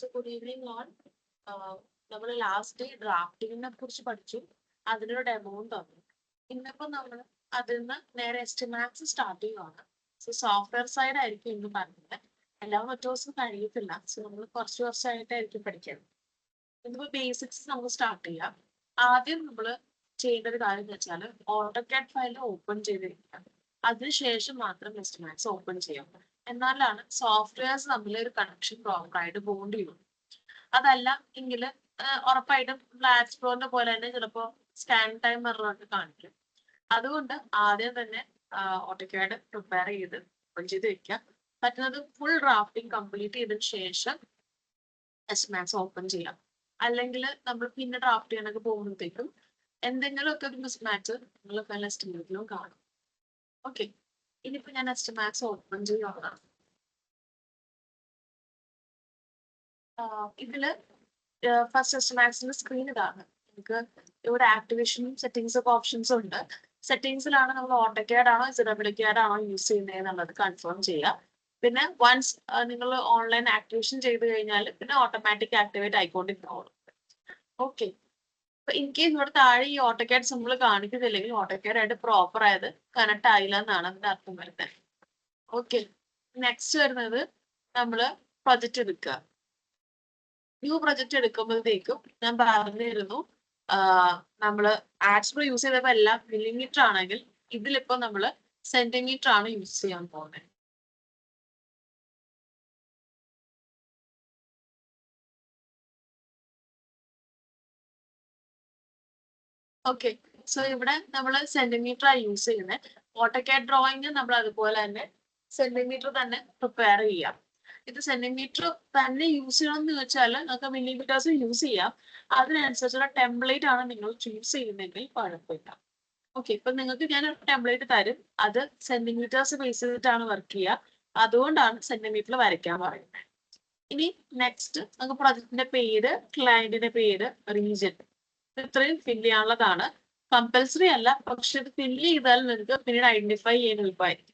So good evening all. നമ്മൾ last ഡ്രാഫ്റ്റിങ്ങിനെ കുറിച്ച് പഠിച്ചു. അതിനൊരു ഡെമോയും തന്നു. ഇന്നിപ്പോ നമ്മൾ അതിൽ നിന്ന് നേരെ എസ്റ്റിമാറ്റ്സ് സ്റ്റാർട്ട് ചെയ്യുവാണ്. സോ സോഫ്റ്റ്വെയർ സൈഡ് ആയിരിക്കും ഇന്ന് പറഞ്ഞത്. എല്ലാം ഒറ്റ ദിവസം കഴിയത്തില്ല. സോ നമ്മൾ കുറച്ച് വർഷമായിട്ടായിരിക്കും പഠിക്കുന്നത്. ഇന്നിപ്പോ ബേസിക്സ് നമുക്ക് സ്റ്റാർട്ട് ചെയ്യാം. ആദ്യം നമ്മൾ ചെയ്യേണ്ട ഒരു കാര്യം എന്ന് വെച്ചാൽ ഓട്ടോകാഡ് ഫയൽ ഓപ്പൺ ചെയ്തിരിക്കുക. അതിനുശേഷം മാത്രം എസ്റ്റിമാറ്റ്സ് ഓപ്പൺ ചെയ്യാം. എന്നാലാണ് സോഫ്റ്റ്വെയർസ് തമ്മിൽ ഒരു കണക്ഷൻ പ്രോപ്പറായിട്ട് ബോണ്ട് ചെയ്യും. അതല്ല എങ്കിൽ ഉറപ്പായിട്ടും ഫ്ലാറ്റ് ഫ്ലോറിന്റെ പോലെ തന്നെ ചിലപ്പോൾ സ്കാൻ ടൈം എററൊക്കെ കാണിക്കും. അതുകൊണ്ട് ആദ്യം തന്നെ ഓട്ടോകാഡ് പ്രിപ്പയർ ചെയ്ത് ഓപ്പൺ ചെയ്ത് വെക്കുക. പറ്റുന്നത് ഫുൾ ഡ്രാഫ്റ്റിംഗ് കംപ്ലീറ്റ് ചെയ്തതിനു ശേഷം എസ്റ്റിമാറ്റ്സ് ഓപ്പൺ ചെയ്യാം. അല്ലെങ്കിൽ നമ്മൾ പിന്നെ ഡ്രാഫ്റ്റ് ചെയ്യാനൊക്കെ പോകുമ്പോഴത്തേക്കും എന്തെങ്കിലുമൊക്കെ ഒരു മിസ്മാച്ച് നിങ്ങൾ ഫയൽ എസ്റ്റിമേറ്റിലും കാണും. ഓക്കെ, ഇനിയിപ്പോ ഞാൻ എസ്റ്റിമാറ്റ്സ് ഓപ്പൺ ചെയ്യുകയാണ്. ഇതില് ഫസ്റ്റ് എസ്റ്റിമാറ്റ്സിന്റെ സ്ക്രീൻ ഇതാണ്. നമുക്ക് ഇവിടെ ആക്ടിവേഷനും സെറ്റിംഗ്സ് ഒക്കെ ഓപ്ഷൻസ് ഉണ്ട്. സെറ്റിംഗ്സിലാണ് നമ്മൾ ഓട്ടോകാഡ് ആണോ ZWCAD ആണോ യൂസ് ചെയ്യുന്നത് എന്നുള്ളത് കൺഫേം ചെയ്യുക. പിന്നെ വൺസ് നിങ്ങൾ ഓൺലൈൻ ആക്ടിവേഷൻ ചെയ്ത് കഴിഞ്ഞാൽ പിന്നെ ഓട്ടോമാറ്റിക് ആക്ടിവേറ്റ് ആയിക്കൊണ്ടിരിക്കും. ഓക്കെ, അപ്പൊ ഇൻ കേസ് ഇവിടെ താഴെ ഈ ഓട്ടോകാഡ് സിമ്പിൾ കാണിക്കുന്നില്ലെങ്കിൽ ഓട്ടോകാഡ് ആയിട്ട് പ്രോപ്പർ ആയത് കണക്ട് ആയില്ല എന്നാണ് അതിന്റെ അർത്ഥം വരുന്നത്. ഓക്കെ, നെക്സ്റ്റ് വരുന്നത് നമ്മള് പ്രൊജക്റ്റ് എടുക്കുക. ന്യൂ പ്രൊജക്റ്റ് എടുക്കുമ്പോഴത്തേക്കും ഞാൻ പറഞ്ഞിരുന്നു നമ്മള് ആഡ്സ്പ്രോ യൂസ് ചെയ്തപ്പോ എല്ലാം മില്ലിമീറ്റർ ആണെങ്കിൽ ഇതിലിപ്പോ നമ്മള് സെന്റിമീറ്റർ ആണ് യൂസ് ചെയ്യാൻ പോകുന്നത്. ഓക്കെ, സോ ഇവിടെ നമ്മൾ സെന്റിമീറ്റർ ആണ് യൂസ് ചെയ്യുന്നത്. ഓട്ടോകാഡ് ഡ്രോയിങ് നമ്മൾ അതുപോലെ തന്നെ സെന്റിമീറ്റർ തന്നെ പ്രിപ്പയർ ചെയ്യാം. ഇത് സെന്റിമീറ്റർ തന്നെ യൂസ് ചെയ്യണം എന്ന് വെച്ചാൽ നമുക്ക് മില്ലിമീറ്റേഴ്സ് യൂസ് ചെയ്യാം. അതിനനുസരിച്ചുള്ള ടെംപ്ലേറ്റ് ആണ് നിങ്ങൾ ചൂസ് ചെയ്യുന്നതെങ്കിൽ കുഴപ്പമില്ല. ഓക്കെ, ഇപ്പൊ നിങ്ങൾക്ക് ഞാൻ ഒരു ടെംപ്ലേറ്റ് തരും. അത് സെന്റിമീറ്റേഴ്സ് ബേസ് ചെയ്തിട്ടാണ് വർക്ക് ചെയ്യുക. അതുകൊണ്ടാണ് സെന്റിമീറ്ററിൽ വരയ്ക്കാൻ പറയുന്നത്. ഇനി നെക്സ്റ്റ് നമുക്ക് പ്രൊജക്ടിന്റെ പേര്, ക്ലയന്റിന്റെ പേര്, റീജിയൻ ഇത്രയും ഫില്ല് ചെയ്യാനുള്ളതാണ്. കമ്പൽസറി അല്ല, പക്ഷെ ഇത് ഫില്ല് ചെയ്താൽ നിങ്ങൾക്ക് പിന്നീട് ഐഡന്റിഫൈ ചെയ്യാൻ എളുപ്പമായിരിക്കും.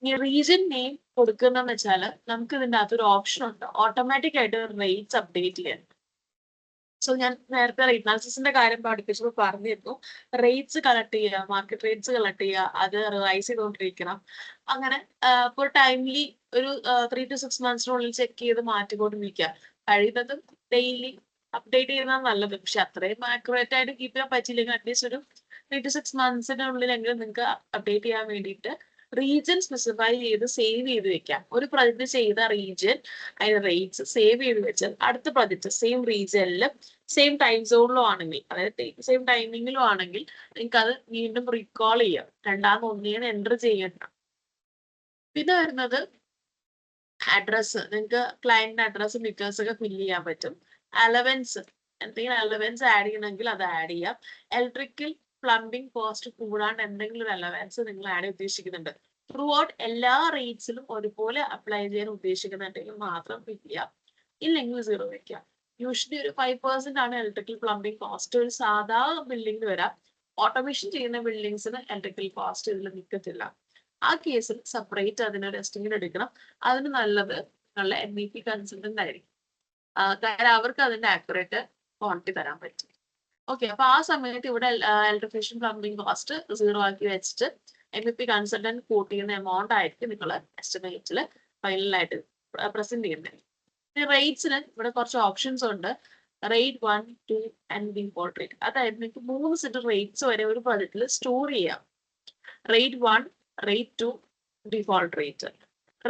ഈ റീജിയൻ നെയിം കൊടുക്കുന്നതെന്ന് വെച്ചാൽ നമുക്ക് ഇതിന്റെ അകത്തൊരു ഓപ്ഷൻ ഉണ്ട്, ഓട്ടോമാറ്റിക് ആയിട്ട് റേറ്റ്സ് അപ്ഡേറ്റ് ചെയ്യാൻ. സോ ഞാൻ നേരത്തെ റേറ്റ് അനാലിസിസിന്റെ കാര്യം പഠിപ്പിച്ചപ്പോൾ പറഞ്ഞിരുന്നു, റേറ്റ്സ് കളക്ട് ചെയ്യുക, മാർക്കറ്റ് റേറ്റ്സ് കളക്ട് ചെയ്യുക, അത് റിവൈസ് ചെയ്തുകൊണ്ടിരിക്കണം. അങ്ങനെ ഇപ്പോൾ ടൈംലി ഒരു 3 to 6 months ചെക്ക് ചെയ്ത് മാറ്റിക്കൊണ്ടിരിക്കുക. കഴിയുന്നതും ഡെയിലി അപ്ഡേറ്റ് ചെയ്യുന്നതാണ് നല്ലത്. പക്ഷെ അത്രയും ആക്യുറേറ്റ് ആയിട്ട് കീപ്പ് ചെയ്യാൻ പറ്റില്ലെങ്കിൽ അറ്റ്ലീസ്റ്റ് ഒരു 3 to 6 months നിങ്ങൾക്ക് അപ്ഡേറ്റ് ചെയ്യാൻ വേണ്ടിയിട്ട് റീജിയൻ സ്പെസിഫൈ ചെയ്ത് സേവ് ചെയ്ത് വെക്കാം. ഒരു പ്രൊജക്ട് ചെയ്ത റീജിയൻ അതിന്റെ റേറ്റ്സ് സേവ് ചെയ്ത് വെച്ചാൽ അടുത്ത പ്രൊജക്ട് സെയിം റീജിയനിലും സെയിം ടൈം സോണിലും ആണെങ്കിൽ, അതായത് സെയിം ടൈമിങ്ങിലും ആണെങ്കിൽ നിങ്ങൾക്ക് അത് വീണ്ടും റീകോൾ ചെയ്യാം. ഒന്നിനെ എൻ്റർ ചെയ്യണ്ട. പിന്നെ വരുന്നത് അഡ്രസ്സ്. നിങ്ങൾക്ക് ക്ലയന്റിന്റെ അഡ്രസ്സും ഡീറ്റെയിൽസ് ഒക്കെ ഫില്ല് ചെയ്യാൻ പറ്റും. അലവൻസ്, എന്തെങ്കിലും അലവൻസ് ആഡ് ചെയ്യണമെങ്കിൽ അത് ആഡ് ചെയ്യാം. ഇലക്ട്രിക്കൽ പ്ലംബിംഗ് കോസ്റ്റ് കൂടാണ്ട് എന്തെങ്കിലും ഒരു അലവൻസ് നിങ്ങൾ ആഡ് ചെയ്യാൻ ഉദ്ദേശിക്കുന്നുണ്ട്, ത്രൂ ഔട്ട് എല്ലാ റേറ്റ്സിലും ഒരുപോലെ അപ്ലൈ ചെയ്യാൻ ഉദ്ദേശിക്കുന്നുണ്ടെങ്കിൽ മാത്രം ഫില്ല് ചെയ്യാം. ഇല്ലെങ്കിൽ 0 വെക്കാം. യൂഷ്വലി ഒരു 5% ആണ് ഇലക്ട്രിക്കൽ പ്ലംബിംഗ് കോസ്റ്റ് ഒരു സാധാ ബിൽഡിംഗിന് വരാം. ഓട്ടോമേഷൻ ചെയ്യുന്ന ബിൽഡിങ്സിന് ഇലക്ട്രിക്കൽ കോസ്റ്റ് ഇതിൽ നിൽക്കത്തില്ല. ആ കേസിൽ സെപ്പറേറ്റ് അതിനൊരു എസ്റ്റിമേറ്റ് എടുക്കണം. അതിന് നല്ലത് നിങ്ങളുടെ MEP കൺസൾട്ടന്റ് ആയിരിക്കും. കാരണം അവർക്ക് അതിന്റെ ആക്യുറേറ്റ് ക്വാണ്ടിറ്റി തരാൻ പറ്റും. ഓക്കെ, അപ്പൊ ആ സമയത്ത് ഇവിടെ ഇലക്ട്രിഫിക്കേഷൻ പ്ലംബിംഗ് കോസ്റ്റ് 0 ആക്കി വെച്ചിട്ട് MEP കൺസൾട്ടന്റ് കൂട്ട് ചെയ്യുന്ന എമൗണ്ട് ആയിരിക്കും നിങ്ങൾ എസ്റ്റിമേറ്റിൽ ഫൈനലായിട്ട് പ്രസന്റ് ചെയ്യുന്നത്. റേറ്റ്സിന് ഇവിടെ കുറച്ച് ഓപ്ഷൻസ് ഉണ്ട്. Rate 1, 2 and default rate. അതായത് നിങ്ങൾക്ക് 3 സെറ്റ് റേറ്റ്സ് വരെ ഒരു പ്രൊജക്റ്റിൽ സ്റ്റോർ ചെയ്യാം. Rate 1, rate 2, default rate.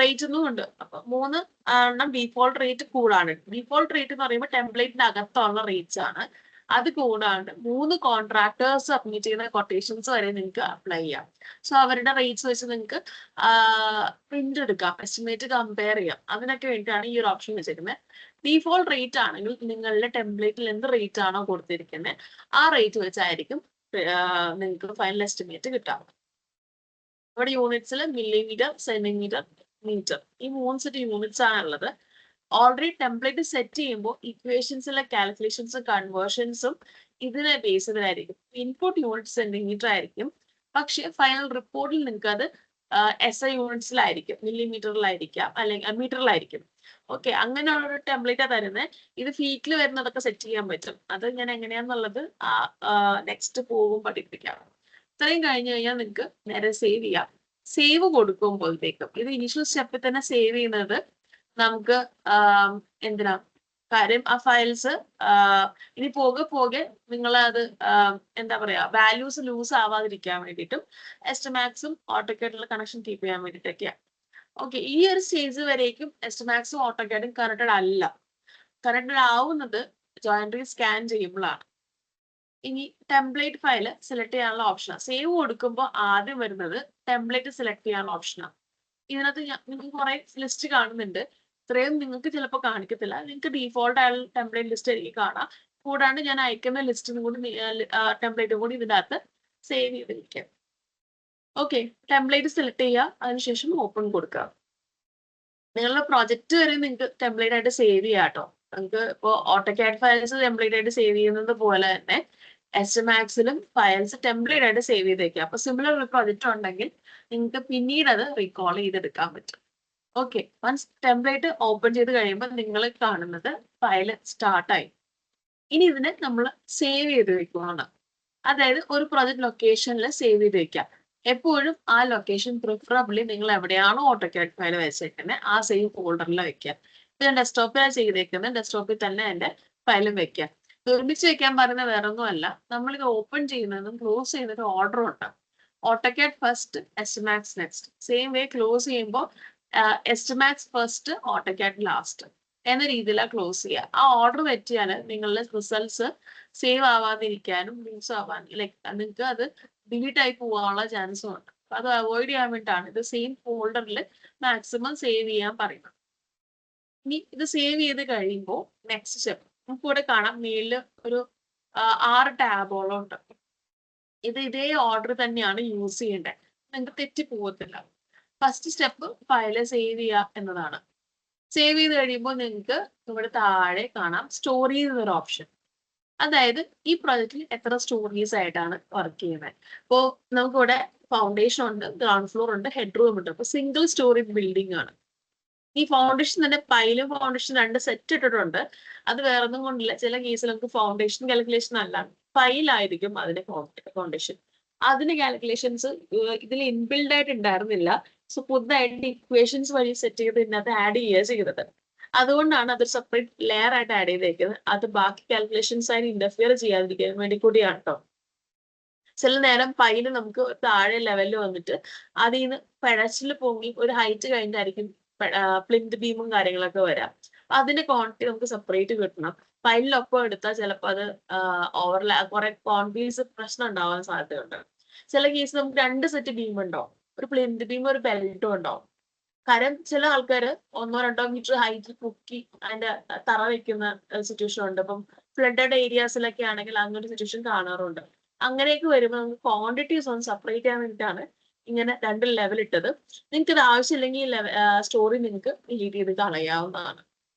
Rate ഒന്നും ഉണ്ട്. അപ്പൊ 3 എണ്ണം ഡീഫോൾട്ട് റേറ്റ് കൂടാണ്. ഡീഫോൾട്ട് റേറ്റ് എന്ന് പറയുമ്പോൾ ടെംപ്ലേറ്റിന്റെ അകത്തുള്ള റേറ്റ്സ് ആണ്. അത് കൂടാണ്ട് 3 കോൺട്രാക്ടേഴ്സ് സബ്മിറ്റ് ചെയ്യുന്ന കൊട്ടേഷൻസ് വരെ നിങ്ങൾക്ക് അപ്ലൈ ചെയ്യാം. സോ അവരുടെ റേറ്റ്സ് വെച്ച് നിങ്ങൾക്ക് പ്രിന്റ് എടുക്കാം, എസ്റ്റിമേറ്റ് കമ്പയർ ചെയ്യാം. അതിനൊക്കെ വേണ്ടിയിട്ടാണ് ഈ ഒരു ഓപ്ഷൻ വെച്ചിരിക്കുന്നത്. ഡീഫോൾട്ട് റേറ്റ് ആണെങ്കിൽ നിങ്ങളുടെ ടെംപ്ലേറ്റിൽ എന്ത് റേറ്റ് ആണോ കൊടുത്തിരിക്കുന്നത് ആ റേറ്റ് വെച്ചായിരിക്കും നിങ്ങൾക്ക് ഫൈനൽ എസ്റ്റിമേറ്റ് കിട്ടാം. ഇവിടെ യൂണിറ്റ്സിൽ മില്ലിമീറ്റർ, സെന്റിമീറ്റർ, മീറ്റർ, ഈ 3 സെറ്റ് യൂണിറ്റ്സ് ആണുള്ളത്. ഓൾറെഡി ടെംപ്ലേറ്റ് സെറ്റ് ചെയ്യുമ്പോൾ ഇക്വേഷൻസിലെ കാൽക്കുലേഷൻസും കൺവേർഷൻസും ഇതിനെ ബേസ് ചെയ്തായിരിക്കും. ഇൻപുട്ട് യൂണിറ്റ് സെന്റിമീറ്റർ ആയിരിക്കും, പക്ഷെ ഫൈനൽ റിപ്പോർട്ടിൽ നിങ്ങൾക്ക് അത് SI യൂണിറ്റ്സിലായിരിക്കും, മില്ലിമീറ്ററിലായിരിക്കാം, അല്ലെങ്കിൽ മീറ്ററിലായിരിക്കും. ഓക്കെ, അങ്ങനെയുള്ള ഒരു ടെംപ്ലേറ്റാ തരുന്നത്. ഇത് ഫീറ്റിൽ വരുന്നതൊക്കെ സെറ്റ് ചെയ്യാൻ പറ്റും. അത് ഞാൻ എങ്ങനെയാന്നുള്ളത് നെക്സ്റ്റ് പോകും പഠിപ്പിക്കാം. ഇത്രയും കഴിഞ്ഞ് കഴിഞ്ഞാൽ നിങ്ങൾക്ക് നേരെ സേവ് ചെയ്യാം. സേവ് കൊടുക്കുമ്പോഴത്തേക്കും ഇത് ഇനീഷ്യൽ സ്റ്റെപ്പിൽ തന്നെ സേവ് ചെയ്യുന്നത് നമുക്ക് എന്തിനാ കാര്യം, ആ ഫയൽസ് ഇനി പോകെ നിങ്ങൾ അത് എന്താ പറയാ വാല്യൂസ് ലൂസ് ആവാതിരിക്കാൻ വേണ്ടിയിട്ടും എസ്റ്റമാക്സും ഓട്ടോക്കാഡുള്ള കണക്ഷൻ കീപ്പ് ചെയ്യാൻ വേണ്ടിയിട്ടൊക്കെയാണ്. ഓക്കെ, ഈ ഒരു സ്റ്റേജ് വരേക്കും എസ്റ്റമാക്സും ഓട്ടോക്കാഡും കണക്റ്റഡ് അല്ല. കണക്റ്റഡ് ആവുന്നത് ജോയിനറി സ്കാൻ ചെയ്യുമ്പോഴാണ്. ഇനി ടെംപ്ലേറ്റ് ഫയൽ സെലക്ട് ചെയ്യാനുള്ള ഓപ്ഷനാണ്. സേവ് കൊടുക്കുമ്പോൾ ആദ്യം വരുന്നത് ടെംപ്ലേറ്റ് സെലക്ട് ചെയ്യാനുള്ള ഓപ്ഷനാണ്. ഇതിനകത്ത് നിങ്ങൾക്ക് കുറെ ലിസ്റ്റ് കാണുന്നുണ്ട്. ഇത്രയും നിങ്ങൾക്ക് ചിലപ്പോൾ കാണിക്കത്തില്ല. നിങ്ങൾക്ക് ഡീഫോൾട്ട് ആയുള്ള ടെംപ്ലേറ്റ് ലിസ്റ്റ് ആയിരിക്കും കാണാം. കൂടാണ്ട് ഞാൻ അയക്കുന്ന ലിസ്റ്റും കൂടി ടെംപ്ലേറ്റും കൂടി ഇതിൻ്റെ അകത്ത് സേവ് ചെയ്തിരിക്കാം. ഓക്കെ, ടെംപ്ലേറ്റ് സെലക്ട് ചെയ്യുക, അതിനുശേഷം ഓപ്പൺ കൊടുക്കുക. നിങ്ങളുടെ പ്രൊജക്ട് വരെ നിങ്ങൾക്ക് ടെംപ്ലേറ്റ് ആയിട്ട് സേവ് ചെയ്യാം കേട്ടോ. നിങ്ങൾക്ക് ഇപ്പോൾ ഓട്ടോകാഡ് ഫയൽസ് ടെംപ്ലേറ്റ് ആയിട്ട് സേവ് ചെയ്യുന്നത് പോലെ തന്നെ എസ്റ്റമാക്സിലും ഫയൽസ് ടെംപ്ലേറ്റ് ആയിട്ട് സേവ് ചെയ്തേക്കാം. അപ്പൊ സിമിലർ ഒരു പ്രൊജക്ട് ഉണ്ടെങ്കിൽ നിങ്ങൾക്ക് പിന്നീട് അത് റീകോൾ ചെയ്തെടുക്കാൻ പറ്റും. ഓക്കെ, വൺസ് ടെംപ്ലേറ്റ് ഓപ്പൺ ചെയ്ത് കഴിയുമ്പോൾ നിങ്ങൾ കാണുന്നത് ഫയല് സ്റ്റാർട്ടായി. ഇനി ഇതിനെ നമ്മൾ സേവ് ചെയ്ത് വെക്കുകയാണ്. അതായത് ഒരു പ്രൊജക്ട് ലൊക്കേഷനിൽ സേവ് ചെയ്ത് വെക്കുക. എപ്പോഴും ആ ലൊക്കേഷൻ പ്രിഫറബിളി നിങ്ങൾ എവിടെയാണോ ഓട്ടോകാഡ് ഫയൽ വെച്ചേക്കുന്നത് ആ സെയിം ഫോൾഡറിൽ വെക്കുക. ഇത് ഞാൻ ഡെസ്ക്ടോപ്പിലാണ് ചെയ്തേക്കുന്നത്. ഡെസ്ക്ടോപ്പിൽ തന്നെ എൻ്റെ ഫയലും വെക്കുക. ഒരുമിച്ച് വെക്കാൻ പറയുന്നത് വേറൊന്നുമല്ല, നമ്മളിത് ഓപ്പൺ ചെയ്യുന്നതും ക്ലോസ് ചെയ്യുന്നതും ഓർഡർ ഉണ്ട്. ഓട്ടോകാഡ് ഫസ്റ്റ്, എസ്റ്റമാക്സ് നെക്സ്റ്റ്. സെയിം വേ ക്ലോസ് ചെയ്യുമ്പോൾ എസ്റ്റമാക്സ് ഫസ്റ്റ്, ഓട്ടോകാഡ് ലാസ്റ്റ് എന്ന രീതിയിലാണ് ക്ലോസ് ചെയ്യുക. ആ ഓർഡർ തെറ്റിയാൽ നിങ്ങളുടെ റിസൾട്ട്സ് സേവ് ആവാതിരിക്കാനും ലൂസ് ആവാൻ നിങ്ങൾക്ക് അത് ഡിലീറ്റ് ആയി പോകാനുള്ള ചാൻസും ഉണ്ട്. അപ്പൊ അത് അവോയ്ഡ് ചെയ്യാൻ വേണ്ടിയിട്ടാണ് ഇത് സെയിം ഫോൾഡറിൽ മാക്സിമം സേവ് ചെയ്യാൻ പറയുന്നത്. ഇനി ഇത് സേവ് ചെയ്ത് കഴിയുമ്പോൾ നെക്സ്റ്റ് സ്റ്റെപ്പ് നമുക്ക് ഇവിടെ കാണാം. മേളിൽ ഒരു 6 ടാബോളം ഉണ്ട്. ഇത് ഇതേ ഓർഡർ തന്നെയാണ് യൂസ് ചെയ്യേണ്ടത്. നിങ്ങൾക്ക് തെറ്റി പോകത്തില്ല. ഫസ്റ്റ് സ്റ്റെപ്പ് ഫയല് സേവ് ചെയ്യുക എന്നതാണ്. സേവ് ചെയ്ത് കഴിയുമ്പോൾ നിങ്ങൾക്ക് ഇവിടെ താഴെ കാണാം സ്റ്റോറീസ് എന്നൊരു ഓപ്ഷൻ. അതായത് ഈ പ്രൊജക്റ്റിൽ എത്ര സ്റ്റോറീസ് ആയിട്ടാണ് വർക്ക് ചെയ്യുന്നത്. അപ്പോൾ നമുക്കിവിടെ ഫൗണ്ടേഷൻ ഉണ്ട്, ഗ്രൗണ്ട് ഫ്ലോർ ഉണ്ട്, ഹെഡ് റൂം ഉണ്ട്. അപ്പൊ സിംഗിൾ സ്റ്റോറി ബിൽഡിംഗ് ആണ്. ഈ ഫൗണ്ടേഷൻ തന്നെ പൈലും ഫൗണ്ടേഷൻ 2 സെറ്റ് ഇട്ടിട്ടുണ്ട്. അത് വേറെ ഒന്നും കൊണ്ടില്ല. ചില കേസിൽ നമുക്ക് ഫൗണ്ടേഷൻ കാൽക്കുലേഷൻ അല്ല, പൈലായിരിക്കും അതിന്റെ ഫൗണ്ടേഷൻ. അതിന്റെ കാൽക്കുലേഷൻസ് ഇതിൽ ഇൻബിൽഡ് ആയിട്ട് ഉണ്ടായിരുന്നില്ല. സോ പുതുതായിട്ട് ഇക്വേഷൻസ് വഴി സെറ്റ് ചെയ്ത് ഇതിനകത്ത് ആഡ് ചെയ്യുക ചെയ്തത്. അതുകൊണ്ടാണ് അതൊരു സെപ്പറേറ്റ് ലെയർ ആയിട്ട് ആഡ് ചെയ്തേക്കുന്നത്. അത് ബാക്കി കാൽക്കുലേഷൻസ് ആയിട്ട് ഇന്റർഫിയർ ചെയ്യാതിരിക്കാൻ വേണ്ടി കൂടിയാണ് കേട്ടോ. ചില നേരം പൈല് നമുക്ക് താഴെ ലെവലിൽ വന്നിട്ട് അതിൽ നിന്ന് പിഴച്ചിൽ പൊങ്ങി ഒരു ഹൈറ്റ് കഴിഞ്ഞായിരിക്കും പ്ലിന്ത് ബീമും കാര്യങ്ങളൊക്കെ വരാം. അതിന്റെ ക്വാണ്ടിറ്റി നമുക്ക് സെപ്പറേറ്റ് കിട്ടണം. പൈലിനൊപ്പം എടുത്താൽ ചിലപ്പോൾ അത് കുറെ ക്വാണ്ടിറ്റീസ് പ്രശ്നം ഉണ്ടാവാൻ സാധ്യതയുണ്ട്. ചില കേസ് നമുക്ക് 2 സെറ്റ് ബീം ഉണ്ടാവും, ഒരു പ്ലിന്ത് ബീം ഒരു ബെൽറ്റും ഉണ്ടാവും. കാരണം ചില ആൾക്കാർ 1-2 മീറ്റർ ഹൈറ്റിൽ പൊക്കി അതിന്റെ തറ വെക്കുന്ന സിറ്റുവേഷൻ ഉണ്ട്. ഇപ്പം ഫ്ലഡഡ് ഏരിയാസിലൊക്കെ ആണെങ്കിൽ അങ്ങനെ സിറ്റുവേഷൻ കാണാറുണ്ട്. അങ്ങനെയൊക്കെ വരുമ്പോൾ നമുക്ക് ക്വാണ്ടിറ്റീസ് ഒന്ന് സെപ്പറേറ്റ് ചെയ്യാൻ വേണ്ടിയിട്ടാണ് ഇങ്ങനെ 2 ലെവൽ ഇട്ടത്. നിങ്ങൾക്ക് ഇത് ആവശ്യമില്ലെങ്കിൽ സ്റ്റോറി നിങ്ങൾക്ക് ഡിലീറ്റ് ചെയ്ത് കളയാവുന്നതാണ്.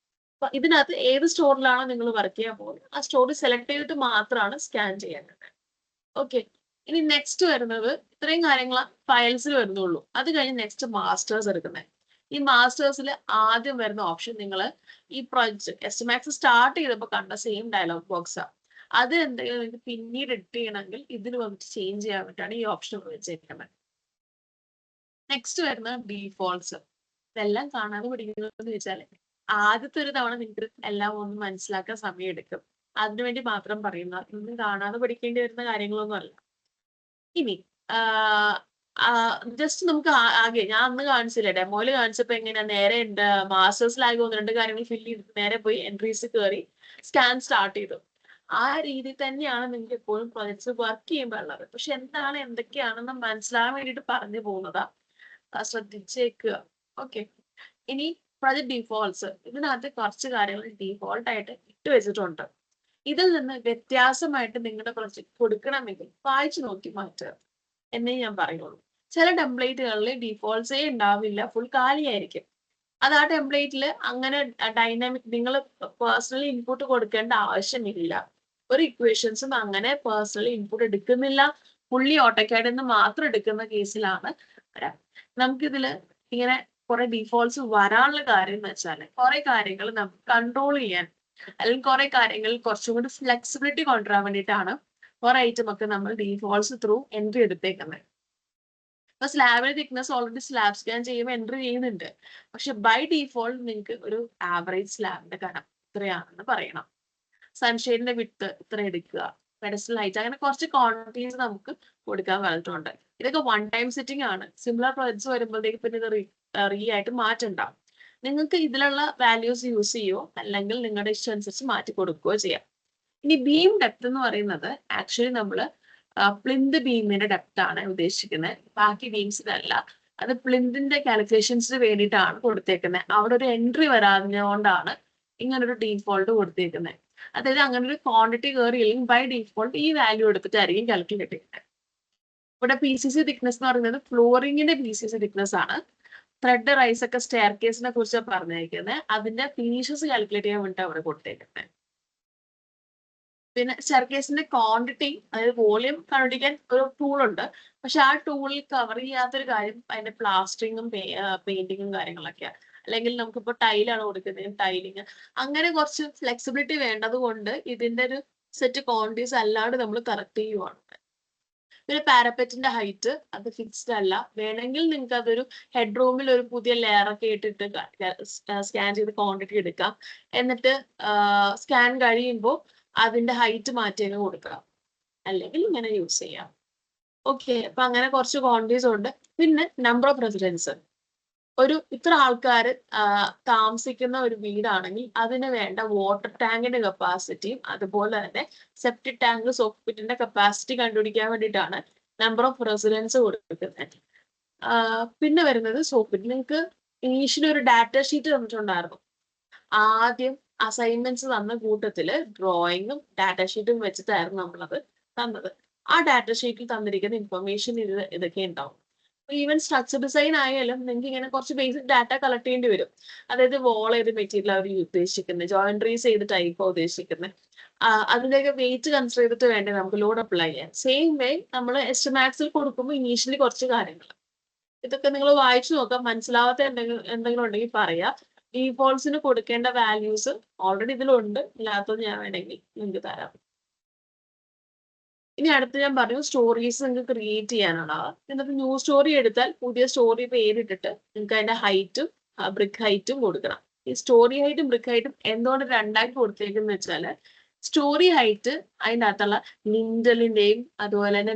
അപ്പൊ ഇതിനകത്ത് ഏത് സ്റ്റോറിലാണോ നിങ്ങൾ വർക്ക് ചെയ്യാൻ പോകുന്നത് ആ സ്റ്റോറി സെലക്ട് ചെയ്തിട്ട് മാത്രമാണ് സ്കാൻ ചെയ്യേണ്ടത്. ഓക്കെ, ഇനി നെക്സ്റ്റ് വരുന്നത് ഇത്രയും കാര്യങ്ങൾ ഫയൽസിൽ വരുന്നുള്ളൂ. അത് കഴിഞ്ഞ് നെക്സ്റ്റ് മാസ്റ്റേഴ്സ് എടുക്കുന്നത്. ഈ മാസ്റ്റേഴ്സിൽ ആദ്യം വരുന്ന ഓപ്ഷൻ നിങ്ങൾ ഈ പ്രൊജക്ട് എസ്റ്റമാക്സ് സ്റ്റാർട്ട് ചെയ്തപ്പോൾ കണ്ട സെയിം ഡയലോഗ് ബോക്സാണ്. അത് എന്തെങ്കിലും നിങ്ങൾക്ക് പിന്നീട് എഡിറ്റ് ചെയ്യണമെങ്കിൽ ഇതിന് വന്നിട്ട് ചേഞ്ച് ചെയ്യാൻ വേണ്ടിയിട്ടാണ് ഈ ഓപ്ഷൻ വെച്ചേക്കുന്നത്. നെക്സ്റ്റ് വരുന്ന ഡീഫോൾട്ട്സ്. ഇതെല്ലാം കാണാതെ പഠിക്കുന്നതെന്ന് വെച്ചാൽ ആദ്യത്തെ ഒരു തവണ നിങ്ങൾക്ക് എല്ലാം ഒന്ന് മനസ്സിലാക്കാൻ സമയം എടുക്കും. അതിനുവേണ്ടി മാത്രം പറയുന്ന ഇന്നും കാണാതെ പഠിക്കേണ്ടി വരുന്ന കാര്യങ്ങളൊന്നും അല്ല. ഇനി ജസ്റ്റ് നമുക്ക് ആകെ ഞാൻ അന്ന് കാണിച്ചില്ലേ, ഡെമോയിൽ കാണിച്ചപ്പോ എങ്ങനെയാ നേരെ മാസ്റ്റേഴ്സിലാകെ 1-2 കാര്യങ്ങൾ ഫില്ല് ചെയ്തിട്ട് നേരെ പോയി എൻട്രീസ് കയറി സ്കാൻ സ്റ്റാർട്ട് ചെയ്തു. ആ രീതി തന്നെയാണ് നിങ്ങൾക്ക് എപ്പോഴും പ്രൊജക്ട്സ് വർക്ക് ചെയ്യുമ്പോൾ ഉള്ളത്. പക്ഷെ എന്തൊക്കെയാണെന്ന് മനസ്സിലാകാൻ വേണ്ടിയിട്ട് പറഞ്ഞു പോകുന്നതാ. ശ്രദ്ധിച്ചേക്കുക. ഓക്കെ, ഇനി പ്രൊജക്ട് ഡീഫോൾട്ട്സ്. ഇതിനകത്ത് കുറച്ച് കാര്യങ്ങൾ ഡീഫോൾട്ട് ആയിട്ട് ഇട്ട് വെച്ചിട്ടുണ്ട്. ഇതിൽ നിന്ന് വ്യത്യാസമായിട്ട് നിങ്ങളുടെ പ്രൊജക്ട് കൊടുക്കണമെങ്കിൽ വായിച്ചു നോക്കി മാറ്റുക എന്നേ ഞാൻ പറയുള്ളൂ. ചില ടെംപ്ലേറ്റുകളിൽ ഡീഫോൾട്ട്സേ ഉണ്ടാവില്ല, ഫുൾ കാലിയായിരിക്കും. അത് ആ ടെംപ്ലേറ്റിൽ അങ്ങനെ ഡൈനാമിക് നിങ്ങൾ പേഴ്സണലി ഇൻപുട്ട് കൊടുക്കേണ്ട ആവശ്യമില്ല. ഒരു ഇക്വേഷൻസും അങ്ങനെ പേഴ്സണലി ഇൻപുട്ട് എടുക്കുന്നില്ല, ഫുള്ളി ഓട്ടോകാഡിൽ നിന്ന് മാത്രം എടുക്കുന്ന കേസിലാണ് വരാം. നമുക്കിതില് ഇങ്ങനെ കുറെ ഡിഫോൾട്ട്സ് വരാനുള്ള കാര്യം എന്ന് വെച്ചാൽ കുറെ കാര്യങ്ങൾ നമുക്ക് കൺട്രോൾ ചെയ്യാൻ അല്ലെങ്കിൽ കുറെ കാര്യങ്ങളിൽ കുറച്ചും കൂടി ഫ്ലെക്സിബിലിറ്റി കൊണ്ടുവരാൻ വേണ്ടിയിട്ടാണ് കുറെ ഐറ്റം ഒക്കെ നമ്മൾ ഡിഫോൾട്ട്സ് ത്രൂ എൻട്രി എടുത്തേക്കുന്നത്. ഇപ്പൊ സ്ലാബിന്റെ തിക്നെസ് ഓൾറെഡി സ്ലാബ് സ്കാൻ ചെയ്യുമ്പോൾ എൻട്രി ചെയ്യുന്നുണ്ട്. പക്ഷെ ബൈ ഡിഫോൾട്ട് നിങ്ങൾക്ക് ഒരു ആവറേജ് സ്ലാബിന്റെ കനം ഇത്രയാണെന്ന് പറയണം. സൺഷെയ്ഡിന്റെ വിട്ട് ഇത്ര എടുക്കുക, പെഡസ്റ്റൽ ഹൈറ്റ്, അങ്ങനെ കുറച്ച് ക്വാണ്ടിറ്റീസ് നമുക്ക് കൊടുക്കാൻ പറഞ്ഞിട്ടുണ്ട്. ഇതൊക്കെ വൺ ടൈം സെറ്റിംഗ് ആണ്. സിമിലർ പ്രോജക്ട്സ് വരുമ്പോഴത്തേക്ക് പിന്നെ ഇത് റീ ആയിട്ട് മാറ്റണ്ടാവും. നിങ്ങൾക്ക് ഇതിലുള്ള വാല്യൂസ് യൂസ് ചെയ്യുകയോ അല്ലെങ്കിൽ നിങ്ങളുടെ ഇഷ്ടം അനുസരിച്ച് മാറ്റി കൊടുക്കുകയോ ചെയ്യാം. ഇനി ബീം ഡെപ്ത് എന്ന് പറയുന്നത് ആക്ച്വലി നമ്മൾ പ്ലിന്ത് ബീമിന്റെ ഡെപ്ത് ആണ് ഉദ്ദേശിക്കുന്നത്, ബാക്കി ബീംസിനല്ല. അത് പ്ലിന്തിന്റെ കാൽക്കുലേഷൻസിന് വേണ്ടിയിട്ടാണ് കൊടുത്തേക്കുന്നത്. അവിടെ ഒരു എൻട്രി വരാഞ്ഞുകൊണ്ടാണ് ഇങ്ങനൊരു ഡീഫോൾട്ട് കൊടുത്തേക്കുന്നത്. അതായത് അങ്ങനെ ഒരു ക്വാണ്ടിറ്റി കയറിയില്ലെങ്കിൽ ബൈ ഡീഫോൾട്ട് ഈ വാല്യൂ എടുത്തിട്ടായിരിക്കും കാൽക്കുലേറ്റ് ചെയ്യുന്നത്. ഇവിടെ PCC തിക്നെസ് എന്ന് പറയുന്നത് ഫ്ലോറിങ്ങിന്റെ PCC തിക്നെസ് ആണ്. ത്രെഡ് റൈസ് ഒക്കെ സ്റ്റെയർ കേസിനെ കുറിച്ച് പറഞ്ഞിരിക്കുന്നത്, അതിന്റെ ഫിനിഷസ് കാൽക്കുലേറ്റ് ചെയ്യാൻ വേണ്ടിയിട്ട് അവിടെ കൊടുത്തേക്കുന്നത്. പിന്നെ സ്റ്റെയർകേസിന്റെ ക്വാണ്ടിറ്റി, അതായത് വോളിയം കണ്ടുപിടിക്കാൻ ഒരു ടൂൾ ഉണ്ട്. പക്ഷെ ആ ടൂളിൽ കവർ ചെയ്യാത്തൊരു കാര്യം അതിന്റെ പ്ലാസ്റ്ററിങ്ങും പെയിന്റിങ്ങും കാര്യങ്ങളൊക്കെയാണ്. അല്ലെങ്കിൽ നമുക്കിപ്പോ ടൈലാണ് കൊടുക്കുന്നത്, ടൈലിങ്, അങ്ങനെ കുറച്ച് ഫ്ലെക്സിബിലിറ്റി വേണ്ടത് കൊണ്ട് ഇതിന്റെ ഒരു സെറ്റ് ക്വാണ്ടിറ്റീസ് അല്ലാണ്ട് നമ്മൾ കറക്റ്റ് ചെയ്യുവാണ്. പിന്നെ പാരപ്പറ്റിന്റെ ഹൈറ്റ് അത് ഫിക്സ്ഡ് അല്ല. വേണമെങ്കിൽ നിങ്ങൾക്ക് അതൊരു ഹെഡ് റൂമിൽ ഒരു പുതിയ ലെയർ ഒക്കെ ഇട്ടിട്ട് സ്കാൻ ചെയ്ത് ക്വാണ്ടിറ്റി എടുക്കാം. എന്നിട്ട് സ്കാൻ കഴിയുമ്പോൾ അതിന്റെ ഹൈറ്റ് മാറ്റിയൊക്കെ കൊടുക്കാം, അല്ലെങ്കിൽ ഇങ്ങനെ യൂസ് ചെയ്യാം. ഓക്കെ, അപ്പൊ അങ്ങനെ കുറച്ച് ക്വാണ്ടിറ്റീസ് ഉണ്ട്. പിന്നെ നമ്പർ ഓഫ് റെസിഡൻസ്, ഒരു ഇത്ര ആൾക്കാർ താമസിക്കുന്ന ഒരു വീടാണെങ്കിൽ അതിന് വേണ്ട വാട്ടർ ടാങ്കിന്റെ കപ്പാസിറ്റിയും അതുപോലെ തന്നെ സെപ്റ്റിക് ടാങ്ക് സോപ്പിറ്റിന്റെ കപ്പാസിറ്റി കണ്ടുപിടിക്കാൻ വേണ്ടിയിട്ടാണ് നമ്പർ ഓഫ് റെസിഡൻസ് കൊടുക്കുന്നത്. പിന്നെ വരുന്നത് സോപ്പിറ്റ്. നിങ്ങൾക്ക് ഇനീഷ്യലി ഒരു ഡാറ്റ ഷീറ്റ് തന്നിട്ടുണ്ടായിരുന്നു. ആദ്യം അസൈൻമെന്റ്സ് തന്ന കൂട്ടത്തില് ഡ്രോയിങ്ങും ഡാറ്റ ഷീറ്റും വെച്ചിട്ടായിരുന്നു നമ്മളത് തന്നത്. ആ ഡാറ്റ ഷീറ്റിൽ തന്നിരിക്കുന്ന ഇൻഫർമേഷൻ ഇതൊക്കെ ഉണ്ടാവും. ഈവൻ സ്ട്രക്ചർ ഡിസൈൻ ആയാലും നിങ്ങൾക്ക് ഇങ്ങനെ കുറച്ച് ബേസിക് ഡാറ്റ കളക്ട് ചെയ്യേണ്ടി വരും. അതായത് വോൾ ഏത് മെറ്റീരിയൽ അവർ ഉദ്ദേശിക്കുന്നത്, ജോയിൻട്രീസ് ഏത് ടൈപ്പാണ് ഉദ്ദേശിക്കുന്നത്, അതിന്റെയൊക്കെ വെയിറ്റ് കൺസിഡർ ചെയ്തിട്ട് വേണ്ടേ നമുക്ക് ലോഡ് അപ്ലൈ ചെയ്യാൻ. സെയിം വേ നമ്മൾ എസ്റ്റിമാറ്റ്സിൽ കൊടുക്കുമ്പോൾ ഇനീഷ്യലി കുറച്ച് കാര്യങ്ങൾ ഇതൊക്കെ നിങ്ങൾ വായിച്ചു നോക്കാം. മനസ്സിലാവാത്ത എന്തെങ്കിലും ഉണ്ടെങ്കിൽ പറയാം. ഡീഫോൾട്ട്സിന് കൊടുക്കേണ്ട വാല്യൂസ് ഓൾറെഡി ഇതിലുണ്ട്, ഇല്ലാത്തത് ഞാൻ വേണമെങ്കിൽ നിങ്ങൾക്ക് തരാം. ഇനി അടുത്ത് ഞാൻ പറഞ്ഞു സ്റ്റോറീസ് നിങ്ങൾക്ക് ക്രിയേറ്റ് ചെയ്യാനാണ്. എന്നിട്ട് ന്യൂ സ്റ്റോറി എടുത്താൽ പുതിയ സ്റ്റോറി പേരിട്ടിട്ട് നിങ്ങൾക്ക് അതിന്റെ ഹൈറ്റും ബ്രിക്ക് ഹൈറ്റും കൊടുക്കണം. ഈ സ്റ്റോറി ഹൈറ്റും ബ്രിക്ക് ഹൈറ്റും എന്തുകൊണ്ട് രണ്ടാക്കി കൊടുത്തേക്കെന്ന് വെച്ചാൽ സ്റ്റോറി ഹൈറ്റ് അതിൻ്റെ അകത്തുള്ള ലിൻഡലിന്റെയും അതുപോലെ തന്നെ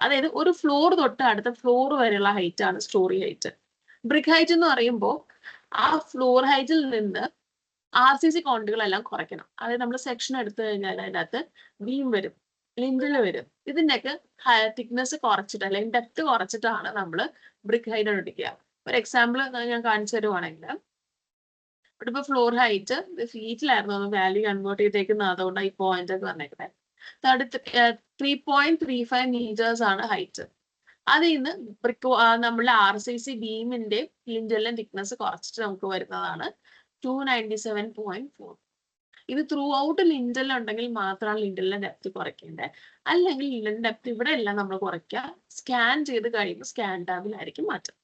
അതായത് ഒരു ഫ്ലോർ തൊട്ട് അടുത്ത ഫ്ലോർ വരെയുള്ള ഹൈറ്റ് ആണ് സ്റ്റോറി ഹൈറ്റ്. ബ്രിക്ക് ഹൈറ്റ് എന്ന് പറയുമ്പോൾ ആ ഫ്ലോർ ഹൈറ്റിൽ നിന്ന് RCC കോണ്ടുകളെല്ലാം കുറയ്ക്കണം. അതായത് നമ്മൾ സെക്ഷൻ എടുത്തു കഴിഞ്ഞാൽ അതിൻ്റെ അകത്ത് ബീം വരും, ലിൻഡിൽ വരും. ഇതിൻ്റെയൊക്കെ തിക്നെസ് കുറച്ചിട്ട് അല്ലെങ്കിൽ ഡെപ്ത് കുറച്ചിട്ടാണ് നമ്മൾ ബ്രിക്ക് ഹൈറ്റ് കണ്ടുപിടിക്കുക. ഒരു എക്സാമ്പിൾ ഞാൻ കാണിച്ചു തരുവാണെങ്കിൽ, ഇവിടെ ഇപ്പൊ ഫ്ലോർ ഹൈറ്റ് ഫീറ്റിലായിരുന്നു വാല്യൂ കൺവേർട്ട് ചെയ്തേക്കുന്നത്, അതുകൊണ്ടാണ് ഈ പോയിന്റ് ഒക്കെ പറഞ്ഞേക്കുന്നത്. 3.35 meters ആണ് ഹൈറ്റ്. അതിൽ നിന്ന് ബ്രിക്ക് നമ്മളുടെ RCC ബീമിന്റെ ലിൻഡലിന്റെ തിക്നെസ് കുറച്ചിട്ട് നമുക്ക് വരുന്നതാണ് 297.4. ഇത് ത്രൂ ഔട്ട് ലിൻഡൽ ഉണ്ടെങ്കിൽ മാത്രമാണ് ലിൻഡലിന്റെ ഡെപ്ത് കുറയ്ക്കേണ്ടത്. അല്ലെങ്കിൽ ലിൻഡലിന്റെ ഡെപ്ത് ഇവിടെ എല്ലാം നമ്മൾ കുറയ്ക്കുക. സ്കാൻ ചെയ്ത് കഴിയുമ്പോൾ സ്കാൻ ടാബിലായിരിക്കും മാറ്റം.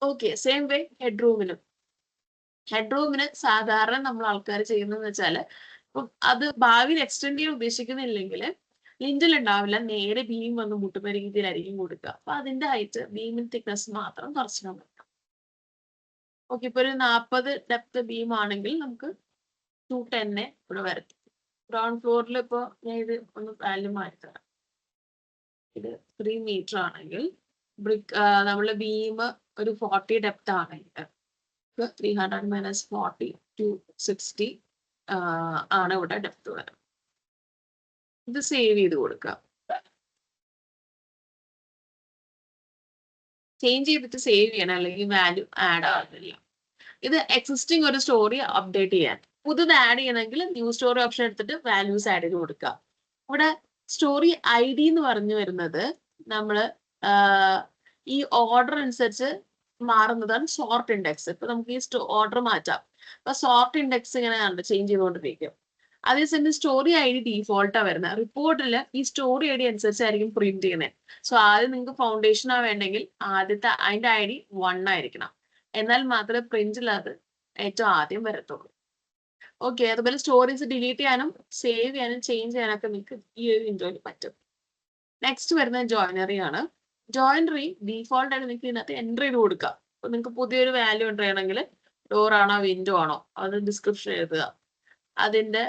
ഓക്കെ, സെയിം വേ ഹെഡ് റൂമിനും. ഹെഡ് റൂമിന് സാധാരണ നമ്മൾ ആൾക്കാർ ചെയ്യുന്നതെന്ന് വെച്ചാൽ അത് ഭാവിയിൽ എക്സ്റ്റെൻഡ് ചെയ്യാൻ ഉദ്ദേശിക്കുന്നില്ലെങ്കിൽ ലിൻഡൽ ഉണ്ടാവില്ല, നേരെ ബീം വന്ന് മുട്ടുന്ന രീതിയിലായിരിക്കും കൊടുക്കുക. അപ്പൊ അതിന്റെ ഹൈറ്റ് ബീമിൻ തിക്നെസ് മാത്രം കുറച്ചിടാൻ പറ്റും. ഓക്കെ, ഇപ്പൊ ഒരു 40 ഡെപ്ത് ബീം ആണെങ്കിൽ നമുക്ക് 210 ഇവിടെ വരത്തും. ഗ്രൗണ്ട് ഫ്ലോറിൽ ഇപ്പൊ ഞാൻ ഇത് ഒന്ന് വാല്യൂ മാറ്റിത്തരാം. ഇത് 3 meter ആണെങ്കിൽ ബ്രിക്ക് നമ്മള് ബീം ഒരു 40 ഡെപ്ത് ആണെങ്കിൽ 300 minus 40 260 ആണ് ഇവിടെ ഡെപ്ത് വരും. ഇത് സേവ് ചെയ്ത് കൊടുക്കാം. ചേഞ്ച് ചെയ്തിട്ട് സേവ് ചെയ്യണം, അല്ലെങ്കിൽ വാല്യൂ ആഡ് ആവുന്നില്ല. ഇത് എക്സിസ്റ്റിംഗ് ഒരു സ്റ്റോറി അപ്ഡേറ്റ് ചെയ്യാൻ. പുതിയത് ആഡ് ചെയ്യണമെങ്കിൽ ന്യൂ സ്റ്റോറി ഓപ്ഷൻ എടുത്തിട്ട് വാല്യൂസ് ആഡ് ചെയ്ത് കൊടുക്കുക. ഇവിടെ സ്റ്റോറി ID എന്ന് പറഞ്ഞു വരുന്നത് നമ്മൾ ഈ ഓർഡർ അനുസരിച്ച് മാറുന്നതാണ് സോർട്ട് ഇൻഡെക്സ്. ഇപ്പൊ നമുക്ക് ഈ ഓർഡർ മാറ്റാം. അപ്പൊ സോർട്ട് ഇൻഡെക്സ് ഇങ്ങനെ ചേഞ്ച് ചെയ്തുകൊണ്ടിരിക്കും. അതേസമയം സ്റ്റോറി ഐ ഡി ഡീഫോൾട്ടാ വരുന്നത്. റിപ്പോർട്ടിൽ ഈ സ്റ്റോറി ഐ ഡി അനുസരിച്ചായിരിക്കും പ്രിന്റ് ചെയ്യുന്നത്. സോ ആദ്യം നിങ്ങൾക്ക് ഫൗണ്ടേഷനാ വേണ്ടെങ്കിൽ ആദ്യത്തെ അതിന്റെ ഐ ഡി 1 ആയിരിക്കണം. എന്നാൽ മാത്രമേ പ്രിന്റിൽ അത് ഏറ്റവും ആദ്യം വരത്തുള്ളൂ. ഓക്കെ, അതുപോലെ സ്റ്റോറീസ് ഡിലീറ്റ് ചെയ്യാനും സേവ് ചെയ്യാനും ചേഞ്ച് ചെയ്യാനൊക്കെ നിങ്ങൾക്ക് ഈ ഒരു വിൻഡോയിൽ പറ്റും. നെക്സ്റ്റ് വരുന്നത് ജോയിനറി ആണ്. ജോയിനറി ഡീഫോൾട്ട് ആയിട്ട് നിങ്ങൾക്ക് ഇതിനകത്ത് എൻട്രി ചെയ്ത് കൊടുക്കാം. അപ്പൊ നിങ്ങൾക്ക് പുതിയൊരു വാല്യൂ എൻ്റർ ചെയ്യണമെങ്കിൽ ഡോർ ആണോ വിൻഡോ ആണോ അത് ഡിസ്ക്രിപ്ഷൻ എഴുതുക. അതിന്റെ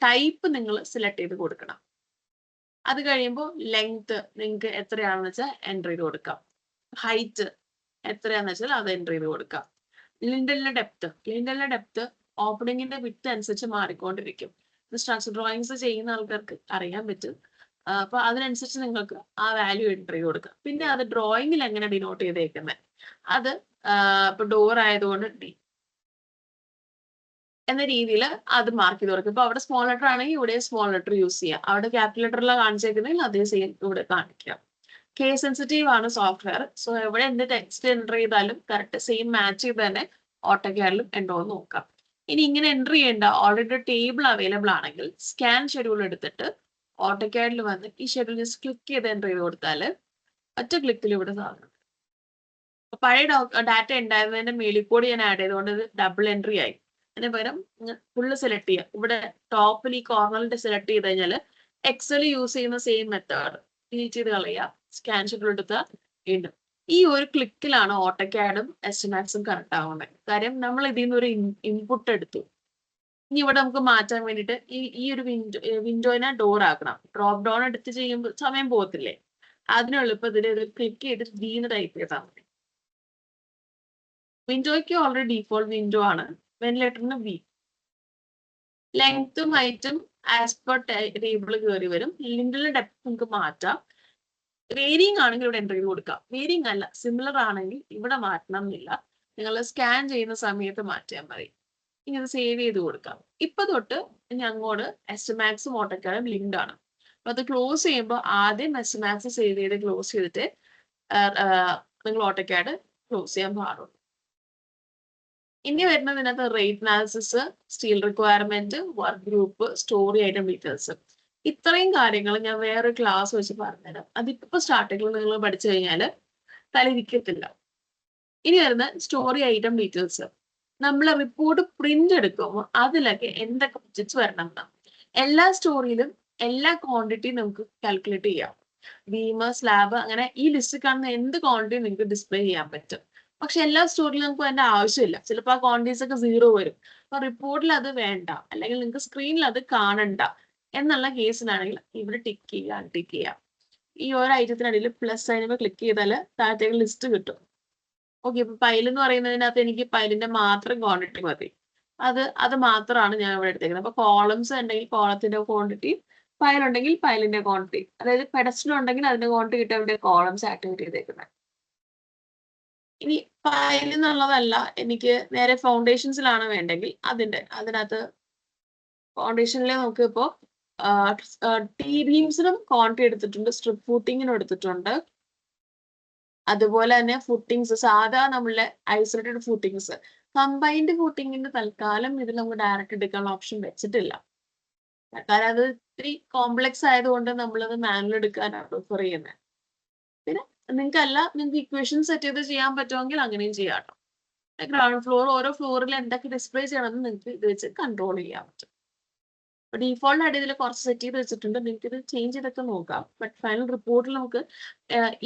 ടൈപ്പ് നിങ്ങൾ സെലക്ട് ചെയ്ത് കൊടുക്കണം. അത് കഴിയുമ്പോൾ ലെങ്ത് നിങ്ങൾക്ക് എത്രയാണെന്ന് വെച്ചാൽ എൻ്റർ ചെയ്ത് കൊടുക്കാം. ഹൈറ്റ് എത്രയാണെന്ന് വെച്ചാൽ അത് എൻ്റർ ചെയ്ത് കൊടുക്കാം. ലിൻഡലിന്റെ ഡെപ്ത് ഓപ്പണിങ്ങിന്റെ വിട്ട് അനുസരിച്ച് മാറിക്കൊണ്ടിരിക്കും. സ്ട്രക്ചർ ഡ്രോയിങ്സ് ചെയ്യുന്ന ആൾക്കാർക്ക് അറിയാൻ പറ്റും. അപ്പൊ അതിനനുസരിച്ച് നിങ്ങൾക്ക് ആ വാല്യൂ എൻ്റർ ചെയ്ത് കൊടുക്കാം. പിന്നെ അത് ഡ്രോയിങ്ങിൽ എങ്ങനെ ഡിനോട്ട് ചെയ്തേക്കുന്നത് അത് ഇപ്പൊ ഡോർ ആയതുകൊണ്ട് ഡി എന്ന രീതിയിൽ അത് മാർക്ക് ചെയ്ത് കൊടുക്കും. ഇപ്പൊ അവിടെ സ്മോൾ ലെറ്റർ ആണെങ്കിൽ ഇവിടെ സ്മോൾ ലെറ്റർ യൂസ് ചെയ്യാം. അവിടെ ക്യാപിറ്റൽ ലെറ്ററിലാണ് കാണിച്ചേക്കുന്നെങ്കിൽ അതേ സെയിം ഇവിടെ കാണിക്കാം. കേസ് സെൻസിറ്റീവ് ആണ് സോഫ്റ്റ്വെയർ. സോ എവിടെ എന്ത് ടെക്സ്റ്റ് എൻ്റർ ചെയ്താലും കറക്റ്റ് സെയിം മാച്ച് ചെയ്ത് തന്നെ ഓട്ടോക്യാഡിലും ഉണ്ടോ എന്ന് നോക്കാം. ഇനി ഇങ്ങനെ എൻ്റർ ചെയ്യേണ്ട ഓൾറെഡി ടേബിൾ അവൈലബിൾ ആണെങ്കിൽ സ്കാൻ ഷെഡ്യൂൾ എടുത്തിട്ട് ഓട്ടോക്യാഡിൽ വന്ന് ഈ ഷെഡ്യൂൾ ജസ്റ്റ് ക്ലിക്ക് ചെയ്ത് എൻ്റർ ചെയ്ത് കൊടുത്താൽ ഒറ്റ ക്ലിക്കിൽ ഇവിടെ സാധനം. പഴയ ഡാറ്റ ഉണ്ടായിരുന്നതിന്റെ മേളിൽ കൂടി ഞാൻ ആഡ് ചെയ്തുകൊണ്ട് ഇത് ഡബിൾ എൻട്രി ആയി. അതിന് പകരം ഫുള്ള് സെലക്ട് ചെയ്യുക. ഇവിടെ ടോപ്പിൽ ഈ കോർണറിൽ സെലക്ട് ചെയ്ത് കഴിഞ്ഞാൽ എക്സൽ യൂസ് ചെയ്യുന്ന സെയിം മെത്തേഡ് ഡിലീറ്റ് ചെയ്ത് കളയുക. സ്കാൻ ഷെഡ്യൂൾ എടുത്താൽ വീണ്ടും ഈ ഒരു ക്ലിക്കിലാണ് ഓട്ടോക്യാഡും എസ്റ്റിമാക്സും കറക്റ്റ് ആവുന്നത്. കാര്യം നമ്മൾ ഇതിൽ നിന്ന് ഒരു ഇൻപുട്ട് എടുത്തു. ഇനി ഇവിടെ നമുക്ക് മാറ്റാൻ വേണ്ടിയിട്ട് ഈ ഒരു വിൻഡോനെ ഡോർ ആക്കണം. ഡ്രോപ്പ് ഡൗൺ എടുത്ത് ചെയ്യുമ്പോൾ സമയം പോകത്തില്ലേ? അതിന് എളുപ്പത്തിൽ ഇത് ക്ലിക്ക് ചെയ്തിട്ട് ഡീന്ന് ടൈപ്പ് ചെയ്താൽ മതി. വിൻഡോയ്ക്ക് ഓൾറെഡി ഡീഫോൾട്ട് വിൻഡോ ആണ്. വെന്റിലേറ്ററിന് വി. ലെങ്ത്തും ഹൈറ്റും ആസ് പെർ ടേബിൾ കയറി വരും. ലിൻഡിലെ ഡെപ്ത് നമുക്ക് മാറ്റാം. വേരിയിങ് ആണെങ്കിൽ ഇവിടെ എൻ്റർ ചെയ്ത് കൊടുക്കാം. വേരിയിങ് അല്ല സിമിലർ ആണെങ്കിൽ ഇവിടെ മാറ്റണം എന്നില്ല. നിങ്ങൾ സ്കാൻ ചെയ്യുന്ന സമയത്ത് മാറ്റിയാൽ മതി. ഇങ്ങനെ സേവ് ചെയ്ത് കൊടുക്കാം. ഇപ്പൊ തൊട്ട് ഇനി അങ്ങോട്ട് എസ്റ്റിമാക്സും ഓട്ടോക്യാഡും ലിങ്ക്ഡ് ആണ്. അപ്പൊ അത് ക്ലോസ് ചെയ്യുമ്പോൾ ആദ്യം എസ്റ്റിമാക്സ് സേവ് ചെയ്ത് ക്ലോസ് ചെയ്തിട്ട് നിങ്ങൾ ഓട്ടോക്യാഡ് ക്ലോസ് ചെയ്യാൻ പാടുള്ളൂ. ഇനി വരുന്നതിനകത്ത് rate analysis, steel requirement, work group, storey item details. ഇത്രയും കാര്യങ്ങൾ ഞാൻ വേറൊരു ക്ലാസ് വെച്ച് പറഞ്ഞുതരാം. അതിപ്പോ സ്റ്റാർട്ടിങ്ങിൽ നിങ്ങൾ പഠിച്ചു കഴിഞ്ഞാൽ തലയിരിക്കത്തില്ല. ഇനി വരുന്ന സ്റ്റോറി ഐറ്റം ഡീറ്റെയിൽസ്. നമ്മൾ റിപ്പോർട്ട് പ്രിന്റ് എടുക്കുമ്പോൾ അതിലൊക്കെ എന്തൊക്കെ ബഡ്ജറ്റ്സ് വരണം എന്നാ. എല്ലാ സ്റ്റോറിയിലും എല്ലാ ക്വാണ്ടിറ്റിയും നമുക്ക് കാൽക്കുലേറ്റ് ചെയ്യാം. ബീം, സ്ലാബ്, അങ്ങനെ ഈ ലിസ്റ്റ് കാണുന്ന എന്ത് ക്വാണ്ടിറ്റി നിങ്ങൾക്ക് ഡിസ്പ്ലേ ചെയ്യാൻ പറ്റും. പക്ഷെ എല്ലാ സ്റ്റോറിലും നമുക്ക് അതിന്റെ ആവശ്യമില്ല. ചിലപ്പോൾ ആ ക്വാണ്ടിറ്റീസ് ഒക്കെ 0 വരും. അപ്പൊ റിപ്പോർട്ടിൽ അത് വേണ്ട, അല്ലെങ്കിൽ നിങ്ങൾക്ക് സ്ക്രീനിൽ അത് കാണണ്ട എന്നുള്ള കേസിനാണെങ്കിൽ ഇവിടെ ടിക്ക് ചെയ്യുക, അൺടിക്ക് ചെയ്യാം. ഈ ഓരോ ഐറ്റത്തിനടിയിൽ പ്ലസ് സൈനുമ്പോൾ ക്ലിക്ക് ചെയ്താൽ താഴത്തേക്ക് ലിസ്റ്റ് കിട്ടും. ഓക്കെ, ഇപ്പൊ പൈൽ എന്ന് പറയുന്നതിനകത്ത് എനിക്ക് പൈലിന്റെ മാത്രം ക്വാണ്ടിറ്റി മതി. അത് മാത്രമാണ് ഞാൻ ഇവിടെ എടുത്തേക്കുന്നത്. അപ്പൊ കോളംസ് ഉണ്ടെങ്കിൽ കോളത്തിന്റെ ക്വാണ്ടിറ്റി, പൈൽ ഉണ്ടെങ്കിൽ പൈലിന്റെ ക്വാണ്ടിറ്റി, അതായത് പെഡസ്റ്റൽ ഉണ്ടെങ്കിൽ അതിന്റെ ക്വാണ്ടിറ്റി കിട്ടാൻ വേണ്ടി കോളംസ് ആക്ടിവേറ്റ് ചെയ്തേക്കുന്നത്. ഇനി പൈൽ എന്നുള്ളതല്ല, എനിക്ക് നേരെ ഫൗണ്ടേഷൻസിലാണ് വേണ്ടെങ്കിൽ അതിനകത്ത് ഫൗണ്ടേഷനിൽ നമുക്ക് ഇപ്പോ ടി ബീംസിനും ക്വാണ്ടിറ്റി എടുത്തിട്ടുണ്ട്, സ്ട്രിപ്പ് ഫൂട്ടിങ്ങിനും എടുത്തിട്ടുണ്ട്. അതുപോലെ തന്നെ ഫുട്ടിങ്സ്, സാധാ നമ്മളെ ഐസൊലേറ്റഡ് ഫുട്ടിങ്സ്, കമ്പൈൻഡ് ഫുട്ടിങ്ങിന്റെ തൽക്കാലം ഇതിൽ നമുക്ക് ഡയറക്റ്റ് എടുക്കാനുള്ള ഓപ്ഷൻ വെച്ചിട്ടില്ല. കാരണം അത് ഇത്തിരി കോംപ്ലക്സ് ആയതുകൊണ്ട് നമ്മളത് മാനുവൽ എടുക്കാനാണ് പ്രിഫർ ചെയ്യുന്നത്. പിന്നെ നിങ്ങൾക്ക് ഇക്വേഷൻ സെറ്റ് ചെയ്ത് ചെയ്യാൻ പറ്റുമെങ്കിൽ അങ്ങനെയും ചെയ്യാം കേട്ടോ. ഗ്രൗണ്ട് ഫ്ലോർ, ഓരോ ഫ്ലോറിൽ എന്തൊക്കെ ഡിസ്പ്ലേ ചെയ്യണമെന്ന് നിങ്ങൾക്ക് ഇത് വെച്ച് കൺട്രോൾ ചെയ്യാൻ പറ്റും. ഡീഫോൾട്ട് ആയിട്ട് ഇതിൽ കുറച്ച് സെറ്റ് ചെയ്ത് വെച്ചിട്ടുണ്ട്. നിങ്ങൾക്ക് ഇത് ചേഞ്ച് ചെയ്തൊക്കെ നോക്കാം. ബട്ട് ഫൈനൽ റിപ്പോർട്ടിൽ നമുക്ക്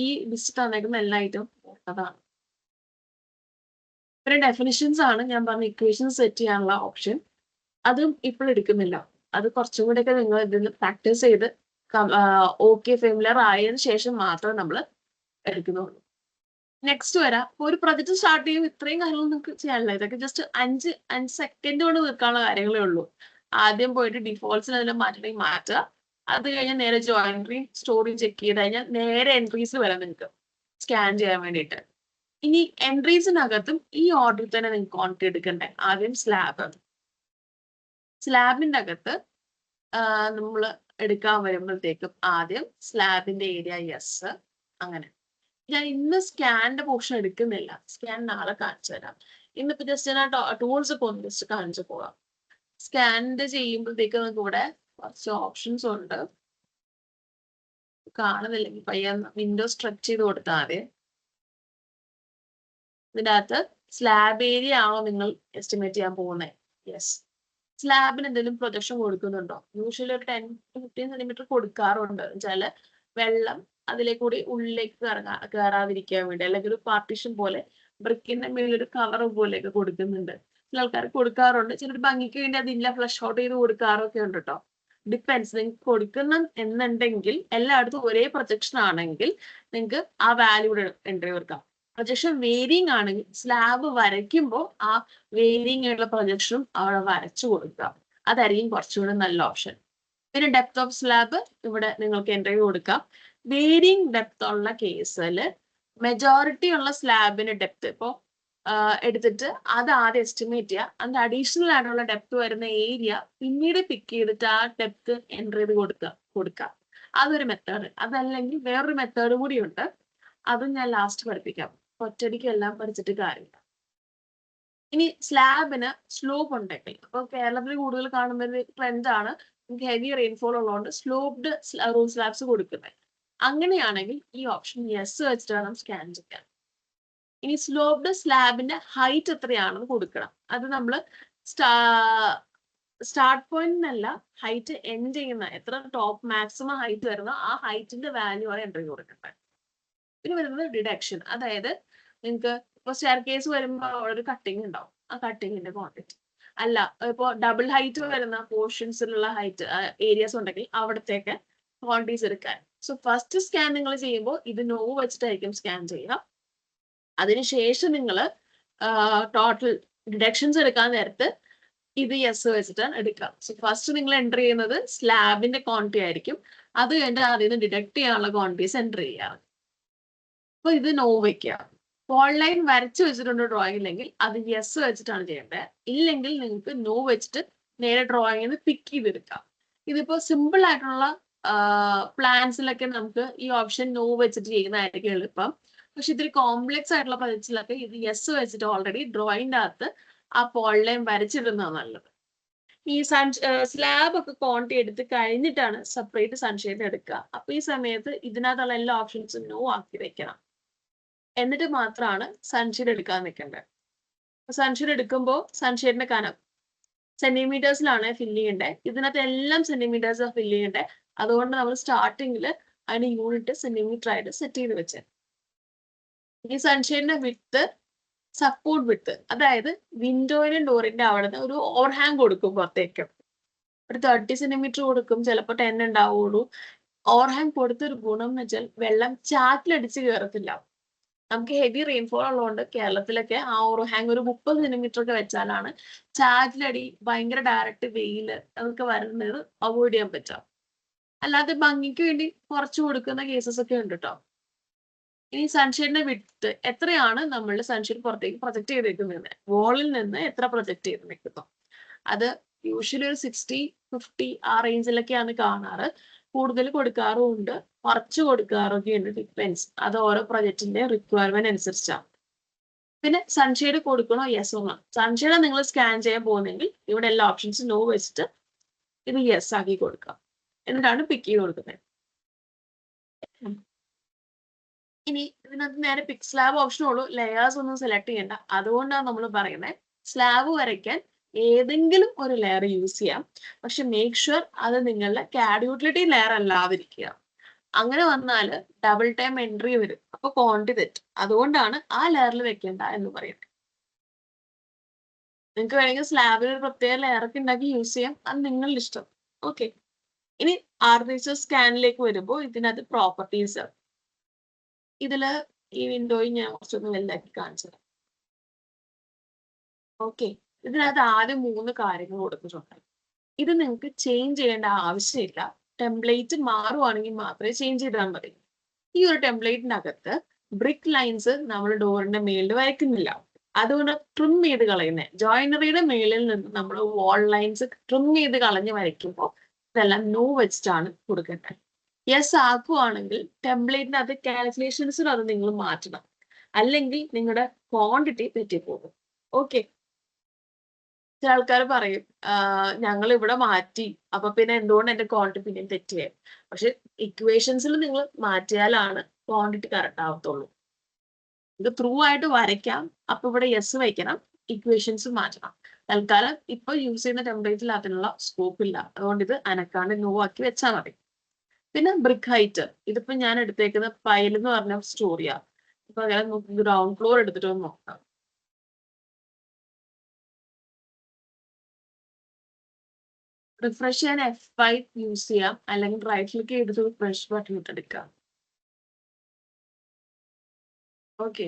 ഈ ലിസ്റ്റ് തന്നേക്കുന്ന എല്ലാ ഐറ്റവും അതാണ്. പിന്നെ ഡെഫിനിഷൻസ് ആണ് ഞാൻ പറഞ്ഞ ഇക്വേഷൻസ് സെറ്റ് ചെയ്യാനുള്ള ഓപ്ഷൻ. അതും ഇപ്പോൾ എടുക്കുന്നില്ല. അത് കുറച്ചും കൂടെയൊക്കെ നിങ്ങൾ ഇതിൽ പ്രാക്ടീസ് ചെയ്ത് ഓക്കെ ഫെമിലർ ആയതിനു ശേഷം മാത്രമേ നമ്മൾ എടുക്കുന്നുള്ളൂ. നെക്സ്റ്റ് വരാം. ഒരു പ്രൊജക്ട് സ്റ്റാർട്ട് ചെയ്യും ഇത്രയും കാര്യങ്ങൾ നിങ്ങൾക്ക് ചെയ്യാനില്ല. ഇതൊക്കെ ജസ്റ്റ് 5 സെക്കൻഡ് കൊണ്ട് തീർക്കാനുള്ള കാര്യങ്ങളേ ഉള്ളൂ. ആദ്യം പോയിട്ട് ഡിഫോൾട്ട്സിന് അതിൽ മാറ്റണമെങ്കിൽ മാറ്റുക. അത് കഴിഞ്ഞാൽ നേരെ ജോയിനറിയും സ്റ്റോറിയും ചെക്ക് ചെയ്ത് കഴിഞ്ഞാൽ നേരെ എൻട്രീസ് വരാം നിങ്ങൾക്ക് സ്കാൻ ചെയ്യാൻ വേണ്ടിയിട്ട്. ഇനി എൻട്രീസിനകത്തും ഈ ഓർഡറിൽ തന്നെ നിങ്ങൾക്ക് ക്വാണ്ടിറ്റി എടുക്കണ്ടേ. ആദ്യം സ്ലാബിന്റെ അകത്ത് നമ്മൾ എടുക്കാൻ വരുമ്പോഴത്തേക്കും ആദ്യം സ്ലാബിന്റെ ഏരിയ യെസ്. അങ്ങനെ ഞാൻ ഇന്ന് സ്കാനിന്റെ പോർഷൻ എടുക്കുന്നില്ല. സ്കാൻ നാളെ കാണിച്ചു തരാം. ഇന്നിപ്പോ ജസ്റ്റ് ഞാൻ ടൂൾസ് പോകുന്നു, ജസ്റ്റ് കാണിച്ചു പോകാം. സ്കാനിന്റെ ചെയ്യുമ്പോഴത്തേക്ക് നമുക്ക് ഇവിടെ കുറച്ച് ഓപ്ഷൻസ് ഉണ്ട്. കാണുന്നില്ലെങ്കിൽ പയ്യ വിൻഡോ സ്ട്രെച്ച് ചെയ്ത് കൊടുത്താൽ മതി. ഇതിൻ്റെ അകത്ത് സ്ലാബ് ഏരിയ ആണോ നിങ്ങൾ എസ്റ്റിമേറ്റ് ചെയ്യാൻ പോകുന്നത്? യെസ്. സ്ലാബിന് എന്തെങ്കിലും പ്രൊജക്ഷൻ കൊടുക്കുന്നുണ്ടോ? യൂഷ്വലി ഒരു 10-15 സെന്റിമീറ്റർ കൊടുക്കാറുണ്ട്. വെച്ചാൽ വെള്ളം അതിലേക്ക് കൂടി ഉള്ളിലേക്ക് കയറാതിരിക്കാൻ വേണ്ടി, അല്ലെങ്കിൽ ഒരു പാർട്ടീഷൻ പോലെ ബ്രിക്കിന്റെ മേളിൽ ഒരു കവർ പോലെയൊക്കെ കൊടുക്കുന്നുണ്ട്. ചില ആൾക്കാർ കൊടുക്കാറുണ്ട്, ചിലർ ഭംഗിക്ക് വേണ്ടി അതില്ല ഫ്ലഷ് ഔട്ട് ചെയ്ത് കൊടുക്കാറൊക്കെ ഉണ്ട് കേട്ടോ. ഡിപ്പെൻസ്. നിങ്ങൾക്ക് കൊടുക്കുന്ന എന്നുണ്ടെങ്കിൽ എല്ലായിടത്തും ഒരേ പ്രൊജക്ഷൻ ആണെങ്കിൽ നിങ്ങൾക്ക് ആ വാല്യൂ എൻട്രി കൊടുക്കാം. പ്രൊജക്ഷൻ വേരിയിങ് ആണെങ്കിൽ സ്ലാബ് വരയ്ക്കുമ്പോൾ ആ വേരിയിങ് ഉള്ള പ്രൊജക്ഷനും അവിടെ വരച്ചു കൊടുക്കുക. അതായിരിക്കും കുറച്ചുകൂടി നല്ല ഓപ്ഷൻ. പിന്നെ ഡെപ്ത് ഓഫ് സ്ലാബ് ഇവിടെ നിങ്ങൾക്ക് എൻട്രി കൊടുക്കാം. വേരിയിങ് ഡെപ്ത് ഉള്ള കേസിൽ മെജോറിറ്റി ഉള്ള സ്ലാബിന് ഡെപ്ത് ഇപ്പോൾ എടുത്തിട്ട് അത് ആദ്യം എസ്റ്റിമേറ്റ് ചെയ്യുക. അതിന്റെ അഡീഷണൽ ആയിട്ടുള്ള ഡെപ്ത് വരുന്ന ഏരിയ പിന്നീട് പിക്ക് ചെയ്തിട്ട് ആ ഡെപ്ത് എൻട്രി ചെയ്ത് കൊടുക്കുക. അതൊരു മെത്തേഡ്. അതല്ലെങ്കിൽ വേറൊരു മെത്തേഡ് കൂടിയുണ്ട്, അതും ഞാൻ ലാസ്റ്റ് പഠിപ്പിക്കാം. ഒറ്റയടിക്ക് എല്ലാം പഠിച്ചിട്ട് കാര്യമില്ല. ഇനി സ്ലാബിന് സ്ലോപ്പ് ഉണ്ടെങ്കിൽ, അപ്പൊ കേരളത്തിൽ കൂടുതൽ കാണുന്ന ഒരു ട്രെൻഡാണ് ഹെവി റെയിൻഫോൾ ഉള്ളതുകൊണ്ട് സ്ലോപ്ഡ് റൂഫ് സ്ലാബ്സ് കൊടുക്കുന്നത്. അങ്ങനെയാണെങ്കിൽ ഈ ഓപ്ഷൻ യെസ് വെച്ചിട്ട് വേണം സ്കാൻ ചെയ്യാൻ. ഇനി സ്ലോപ്ഡ് സ്ലാബിന്റെ ഹൈറ്റ് എത്രയാണെന്ന് കൊടുക്കണം. അത് നമ്മൾ സ്റ്റാർട്ട് പോയിന്റിനല്ല, ഹൈറ്റ് എൻഡ് ചെയ്യുന്ന എത്ര ടോപ്പ് മാക്സിമം ഹൈറ്റ് വരുന്ന ആ ഹൈറ്റിന്റെ വാല്യൂ ആണ് എൻട്രി കൊടുക്കേണ്ടത്. പിന്നെ വരുന്നത് ഡിഡക്ഷൻ. അതായത് നിങ്ങൾക്ക് ഇപ്പോൾ സ്റ്റെയർ കേസ് വരുമ്പോൾ ഒരു കട്ടിങ് ഉണ്ടാവും, ആ കട്ടിങ്ങിന്റെ ക്വാണ്ടിറ്റി. അല്ല ഇപ്പോൾ ഡബിൾ ഹൈറ്റ് വരുന്ന പോർഷൻസിലുള്ള ഹൈറ്റ് ഏരിയാസ് ഉണ്ടെങ്കിൽ അവിടത്തേക്ക് ക്വാണ്ടിറ്റീസ് എടുക്കാൻ. സോ ഫസ്റ്റ് സ്കാൻ നിങ്ങൾ ചെയ്യുമ്പോൾ ഇത് നോ വെച്ചിട്ടായിരിക്കും സ്കാൻ ചെയ്യുക. അതിനുശേഷം നിങ്ങൾ ടോട്ടൽ ഡിഡക്ഷൻസ് എടുക്കാൻ നേരത്ത് ഇത് യെസ് വെച്ചിട്ടാണ് എടുക്കുക. സോ ഫസ്റ്റ് നിങ്ങൾ എൻ്റർ ചെയ്യുന്നത് സ്ലാബിന്റെ ക്വാണ്ടിറ്റി ആയിരിക്കും. അത് കഴിഞ്ഞിട്ട് അതിൽ നിന്ന് ഡിഡക്ട് ചെയ്യാനുള്ള ക്വാണ്ടിറ്റീസ് എൻ്റർ ചെയ്യാറ്. അപ്പൊ ഇത് നോ വെക്കുക. വോൾ ലൈൻ വരച്ചു വെച്ചിട്ടുണ്ട് ഡ്രോയിങ്ങില്ലെങ്കിൽ അത് യെസ് വെച്ചിട്ടാണ് ചെയ്യേണ്ടത്. ഇല്ലെങ്കിൽ നിങ്ങൾക്ക് നോ വെച്ചിട്ട് നേരെ ഡ്രോയിങ്ങിന് പിക്ക് ചെയ്തെടുക്കാം. ഇതിപ്പോ സിമ്പിൾ ആയിട്ടുള്ള പ്ലാൻസിലൊക്കെ നമുക്ക് ഈ ഓപ്ഷൻ നോ വെച്ചിട്ട് ചെയ്യുന്നതായിരിക്കും എളുപ്പം. പക്ഷെ ഇതിൽ കോംപ്ലക്സ് ആയിട്ടുള്ള പ്രൊജക്ട്സിലൊക്കെ ഇത് യെസ് വെച്ചിട്ട് ഓൾറെഡി ഡ്രോയിങ്ങിന്റെ അകത്ത് ആ പോൾ ലൈൻ വരച്ചിടുന്നതാണ് നല്ലത്. ഈ സ്ലാബ് ഒക്കെ ക്വാണ്ടിറ്റി എടുത്ത് കഴിഞ്ഞിട്ടാണ് സെപ്പറേറ്റ് സൺഷെയ്ഡ് എടുക്കുക. അപ്പൊ ഈ സമയത്ത് ഇതിനകത്തുള്ള എല്ലാ ഓപ്ഷൻസും നോ ആക്കി വെക്കണം. എന്നിട്ട് മാത്രമാണ് സൺഷെയ്ഡ് എടുക്കാൻ നിൽക്കേണ്ടത്. സൺഷെയ്ഡ് എടുക്കുമ്പോൾ സൺഷെയ്ഡിന്റെ കനം സെന്റിമീറ്റേഴ്സിലാണ് ഫില്ല് ചെയ്യേണ്ടത്. ഇതിനകത്ത് എല്ലാം സെന്റിമീറ്റേഴ്സ് ഫില്ല് ചെയ്യേണ്ടത്. അതുകൊണ്ട് നമ്മൾ സ്റ്റാർട്ടിങ്ങിൽ അതിന് യൂണിറ്റ് സെന്റിമീറ്റർ ആയിട്ട് സെറ്റ് ചെയ്ത് വെച്ചത്. ഈ സൺഷെയ്ഡിന്റെ വിഡ്ത്ത് സപ്പോർട്ട് വിഡ്ത്ത്, അതായത് വിൻഡോയിനും ഡോറിന്റെ അവിടെ നിന്ന് ഒരു ഓവർഹാങ് കൊടുക്കും പുറത്തേക്ക്. ഒരു 30 സെന്റിമീറ്റർ കൊടുക്കും, ചിലപ്പോൾ 10 ഉണ്ടാവുള്ളൂ. ഓവർഹാങ് കൊടുത്തൊരു ഗുണം എന്ന് വെച്ചാൽ വെള്ളം ചാറ്റിലടിച്ച് കയറത്തില്ല. നമുക്ക് ഹെവി റെയിൻഫോൾ ഉള്ളതുകൊണ്ട് കേരളത്തിലൊക്കെ ആ ഓവർഹാങ് ഒരു 30 സെന്റിമീറ്റർ ഒക്കെ വെച്ചാലാണ് ചാറ്റിലടി ഭയങ്കര ഡയറക്റ്റ് വെയില് അതൊക്കെ വരുന്നത് അവോയ്ഡ് ചെയ്യാൻ പറ്റാം. അല്ലാതെ ഭംഗിക്ക് വേണ്ടി കുറച്ച് കൊടുക്കുന്ന കേസസ് ഒക്കെ ഉണ്ട് കേട്ടോ. ഇനി സൺഷെയ്ഡിന്റെ വിഡ്ത്ത് എത്രയാണ് നമ്മൾ സൺഷെയ്ഡ് പുറത്തേക്ക് പ്രൊജക്ട് ചെയ്തേക്കുന്നത്, വോളിൽ നിന്ന് എത്ര പ്രൊജക്ട് ചെയ്ത് നിൽക്കുന്നു. അത് യൂഷ്വലി ഒരു 60-50 ആ റേഞ്ചിലൊക്കെയാണ് കാണാറ്. കൂടുതൽ കൊടുക്കാറുമുണ്ട്, കുറച്ച് കൊടുക്കാറൊക്കെ ഉണ്ട്. ഡിപ്പെൻസ്. അത് ഓരോ പ്രൊജക്റ്റിന്റെ റിക്വയർമെന്റ് അനുസരിച്ചാണ്. പിന്നെ സൺഷെയ്ഡ് കൊടുക്കണോ യെസ് ഓണോ. സൺഷെയ്ഡ് നിങ്ങൾ സ്കാൻ ചെയ്യാൻ പോകുന്നെങ്കിൽ ഇവിടെ എല്ലാ ഓപ്ഷൻസും നോ വെച്ചിട്ട് ഇത് യെസ് ആക്കി കൊടുക്കാം. എന്നിട്ടാണ് പിക്ക് ചെയ്ത് കൊടുക്കുന്നത്. ഇനി ഇതിനകത്ത് നേരെ പിക് സ്ലാബ് ഓപ്ഷൻ ഉള്ളൂ, ലെയേഴ്സ് ഒന്നും സെലക്ട് ചെയ്യണ്ട. അതുകൊണ്ടാണ് നമ്മൾ പറയുന്നത് സ്ലാബ് വരയ്ക്കാൻ ഏതെങ്കിലും ഒരു ലെയർ യൂസ് ചെയ്യാം. പക്ഷെ മേക്ക് ഷുവർ അത് നിങ്ങളുടെ CAD യൂട്ടിലിറ്റി ലെയർ അല്ലാതിരിക്കുക. അങ്ങനെ വന്നാൽ ഡബിൾ ടൈം എൻട്രി വരും, അപ്പൊ ക്വാണ്ടിറ്റി തെറ്റും. അതുകൊണ്ടാണ് ആ ലെയറിൽ വെക്കേണ്ട എന്ന് പറയുന്നത്. നിങ്ങൾക്ക് വേണമെങ്കിൽ സ്ലാബിൽ ഒരു പ്രത്യേക ലെയർ ഒക്കെ ഉണ്ടാക്കി യൂസ് ചെയ്യാം, അത് നിങ്ങളുടെ ഇഷ്ടം. ഓക്കെ. ഇനി ആർട്ടിഫിഷ്യൽ സ്കാനിലേക്ക് വരുമ്പോൾ ഇതിനകത്ത് പ്രോപ്പർട്ടീസ്, ഇതില് ഈ വിൻഡോയിൽ ഞാൻ കുറച്ചൊന്ന് വലുതാക്കി കാണിച്ചു തരാം. ഓക്കെ. ഇതിനകത്ത് ആദ്യം 3 കാര്യങ്ങൾ കൊടുത്തിട്ടുണ്ട്. ഇത് നിങ്ങൾക്ക് ചേഞ്ച് ചെയ്യേണ്ട ആവശ്യമില്ല. ടെംപ്ലേറ്റ് മാറുവാണെങ്കിൽ മാത്രമേ ചേഞ്ച് ചെയ്താൽ മതി. ഈ ഒരു ടെംപ്ലേറ്റിനകത്ത് ബ്രിക്ക് ലൈൻസ് നമ്മൾ ഡോറിന്റെ മേളിൽ വരയ്ക്കുന്നില്ല. അതുകൊണ്ട് ട്രിം ചെയ്ത് കളയുന്നത്. ജോയിനറിയുടെ മേളിൽ നിന്ന് നമ്മൾ വാൾ ലൈൻസ് ട്രിം ചെയ്ത് കളഞ്ഞ് വരയ്ക്കുമ്പോൾ ഇതെല്ലാം നോ വെച്ചിട്ടാണ് കൊടുക്കേണ്ടത്. യെസ് ആക്കുവാണെങ്കിൽ ടെംപ്ലേറ്റിനകത്ത് കാൽക്കുലേഷൻസിൽ അത് നിങ്ങൾ മാറ്റണം, അല്ലെങ്കിൽ നിങ്ങളുടെ ക്വാണ്ടിറ്റി തെറ്റിപ്പോകും. ഓക്കെ. ചില ആൾക്കാർ പറയും ഞങ്ങൾ ഇവിടെ മാറ്റി അപ്പൊ പിന്നെ എന്തുകൊണ്ട് എന്റെ ക്വാണ്ടിറ്റി പിന്നെയും തെറ്റിയേ. പക്ഷെ ഇക്വേഷൻസിൽ നിങ്ങൾ മാറ്റിയാലാണ് ക്വാണ്ടിറ്റി കറക്റ്റ് ആവത്തുള്ളൂ. ഇത് ത്രൂ ആയിട്ട് വരയ്ക്കാം. അപ്പൊ ഇവിടെ യെസ് വയ്ക്കണം, ഇക്വേഷൻസ് മാറ്റണം. തൽക്കാലം ഇപ്പൊ യൂസ് ചെയ്യുന്ന ടെംപ്ലേറ്റിൽ അതിനുള്ള സ്കോപ്പ് ഇല്ല. അതുകൊണ്ട് ഇത് അനക്കാണ്ട് നോ ആക്കി വെച്ചാൽ മതി. പിന്നെ ബ്രിക്ക് ഹൈറ്റ്, ഇതിപ്പോ ഞാൻ എടുത്തേക്കുന്ന പൈൽ എന്ന് പറഞ്ഞ സ്റ്റോറിയാ. അപ്പൊ അങ്ങനെ ഗ്രൗണ്ട് ഫ്ലോർ എടുത്തിട്ട് ഒന്ന് നോക്കാം. റിഫ്രഷ് ചെയ്യാൻ F5 യൂസ് ചെയ്യാം, അല്ലെങ്കിൽ റൈറ്റ് ക്ലിക്ക് ചെയ്തിട്ട് റിഫ്രഷ് ബട്ടൺ ഇട്ടെടുക്കാം. ഓക്കെ,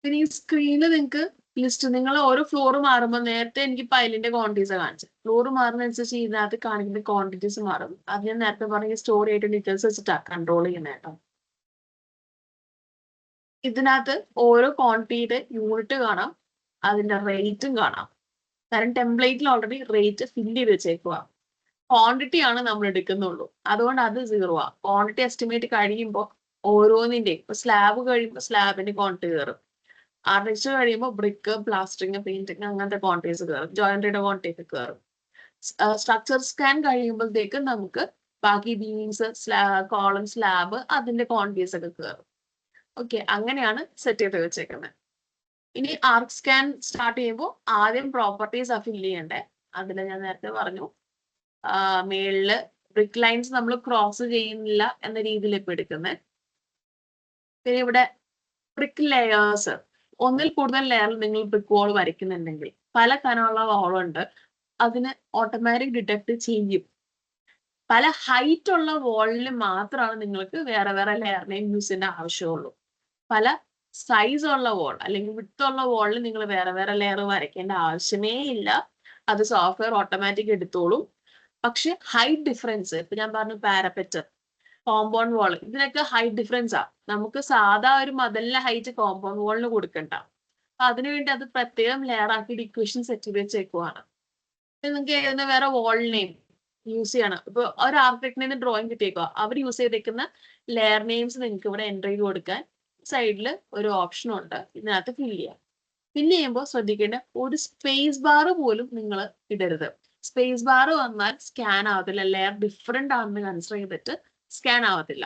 പിന്നെ ഈ സ്ക്രീനിൽ നിങ്ങൾക്ക് ലിസ്റ്റ്, നിങ്ങൾ ഓരോ ഫ്ലോർ മാറുമ്പോൾ നേരത്തെ എനിക്ക് പൈലിന്റെ ക്വാണ്ടിറ്റീസ് കാണിച്ചത്, ഫ്ലോർ മാറുന്നതനുസരിച്ച് ഇതിനകത്ത് കാണിക്കുന്ന ക്വാണ്ടിറ്റീസ് മാറും. അത് ഞാൻ നേരത്തെ പറഞ്ഞ സ്റ്റോറി ആയിട്ട് ഡീറ്റെയിൽസ് വെച്ചിട്ടാണ് കൺട്രോൾ ചെയ്യുന്നത് കേട്ടോ. ഇതിനകത്ത് ഓരോ ക്വാണ്ടിറ്റിയുടെ യൂണിറ്റ് കാണാം, അതിന്റെ റേറ്റും കാണാം. കാരണം ടെംപ്ലേറ്റിൽ ഓൾറെഡി റേറ്റ് ഫില്ല് ചെയ്ത് വെച്ചേക്കുക. ക്വാണ്ടിറ്റി ആണ് നമ്മൾ എടുക്കുന്നുള്ളൂ, അതുകൊണ്ട് അത് 0 ആ. ക്വാണ്ടിറ്റി എസ്റ്റിമേറ്റ് കഴിയുമ്പോൾ ഓരോന്നിന്റെ ഇപ്പൊ സ്ലാബ് കഴിയുമ്പോൾ സ്ലാബിന്റെ ക്വാണ്ടിറ്റി കയറും, ആർട്ടിസ്റ്റ് കഴിയുമ്പോൾ ബ്രിക്ക്, പ്ലാസ്റ്ററിങ്, പെയിന്റിങ് അങ്ങനത്തെ ക്വാണ്ടിറ്റീസ് കയറും, ജോയിന്ററിയുടെ ക്വാണ്ടിറ്റി കയറും. സ്ട്രക്ചർ സ്കാൻ കഴിയുമ്പോഴത്തേക്ക് നമുക്ക് ബാക്കി ബീംസ്, കോളം, സ്ലാബ് അതിന്റെ ക്വാണ്ടിറ്റീസ് ഒക്കെ കയറും. ഓക്കെ, അങ്ങനെയാണ് സെറ്റ് ചെയ്ത് വെച്ചേക്കുന്നത്. ഇനി ആർക്ക് സ്കാൻ സ്റ്റാർട്ട് ചെയ്യുമ്പോൾ ആദ്യം പ്രോപ്പർട്ടീസ് ആ ഫില്ല് ചെയ്യണ്ടേ. അതിൽ ഞാൻ നേരത്തെ പറഞ്ഞു മേളില് ബ്രിക്ക് ലൈൻസ് നമ്മൾ ക്രോസ് ചെയ്യുന്നില്ല എന്ന രീതിയിൽ ഇപ്പൊ എടുക്കുന്നത്. പിന്നെ ഇവിടെ ബ്രിക്ക് ലെയേഴ്സ്, ഒന്നിൽ കൂടുതൽ ലെയറിൽ നിങ്ങൾ ബ്രിക്ക് വാൾ വരയ്ക്കുന്നുണ്ടെങ്കിൽ പല കനമുള്ള വാളുണ്ട്, അതിന് ഓട്ടോമാറ്റിക് ഡിറ്റക്ട് ചെയ്യും. പല ഹൈറ്റ് ഉള്ള വാളിന് മാത്രമാണ് നിങ്ങൾക്ക് വേറെ വേറെ ലെയറിനെയും യൂസ് ചെയ്യേണ്ട ആവശ്യമുള്ളൂ. പല സൈസ് ഉള്ള വാൾ അല്ലെങ്കിൽ വിഡ്ത്ത് ഉള്ള വാളിൽ നിങ്ങൾ വേറെ വേറെ ലെയർ വരയ്ക്കേണ്ട ആവശ്യമേ ഇല്ല. അത് സോഫ്റ്റ്വെയർ ഓട്ടോമാറ്റിക് എടുത്തോളും. പക്ഷെ ഹൈറ്റ് ഡിഫറൻസ്, ഇപ്പൊ ഞാൻ പറഞ്ഞു പാരപെറ്റ്, കോമ്പൗണ്ട് വാൾ, ഇതിനൊക്കെ ഹൈറ്റ് ഡിഫറൻസ് ആ. നമുക്ക് സാധാ ഒരു മതിലിന്റെ ഹൈറ്റ് കോമ്പൗണ്ട് വാളിന് കൊടുക്കണ്ട. അപ്പൊ അതിനുവേണ്ടി അത് പ്രത്യേകം ലെയർ ആക്കി ഇക്വേഷൻ സെറ്റ് ചെയ്ത് വെച്ചേക്കുവാണ്. നിങ്ങൾക്ക് ഏതെങ്കിലും വേറെ വാൾ നെയിം യൂസ് ചെയ്യണം. ഇപ്പൊ ഒരു ആർക്കിടെക്റ്റിന് ഡ്രോയിങ് കിട്ടിയേക്കുക, അവർ യൂസ് ചെയ്തേക്കുന്ന ലെയർ നെയിംസ് നിങ്ങൾക്ക് ഇവിടെ എൻ്റർ ചെയ്ത് കൊടുക്കാൻ സൈഡിൽ ഒരു ഓപ്ഷൻ ഉണ്ട്, ഇതിനകത്ത് ഫില്ല് ചെയ്യാം. ഫില്ല് ചെയ്യുമ്പോൾ ശ്രദ്ധിക്കേണ്ട ഒരു സ്പേസ് ബാർ പോലും നിങ്ങൾ ഇടരുത്. സ്പേസ് ബാർ വന്നാൽ സ്കാൻ ആവത്തില്ല, ലെയർ ഡിഫറെന്റ് ആണെന്ന് കൺസിഡർ ചെയ്തിട്ട് സ്കാൻ ആവത്തില്ല.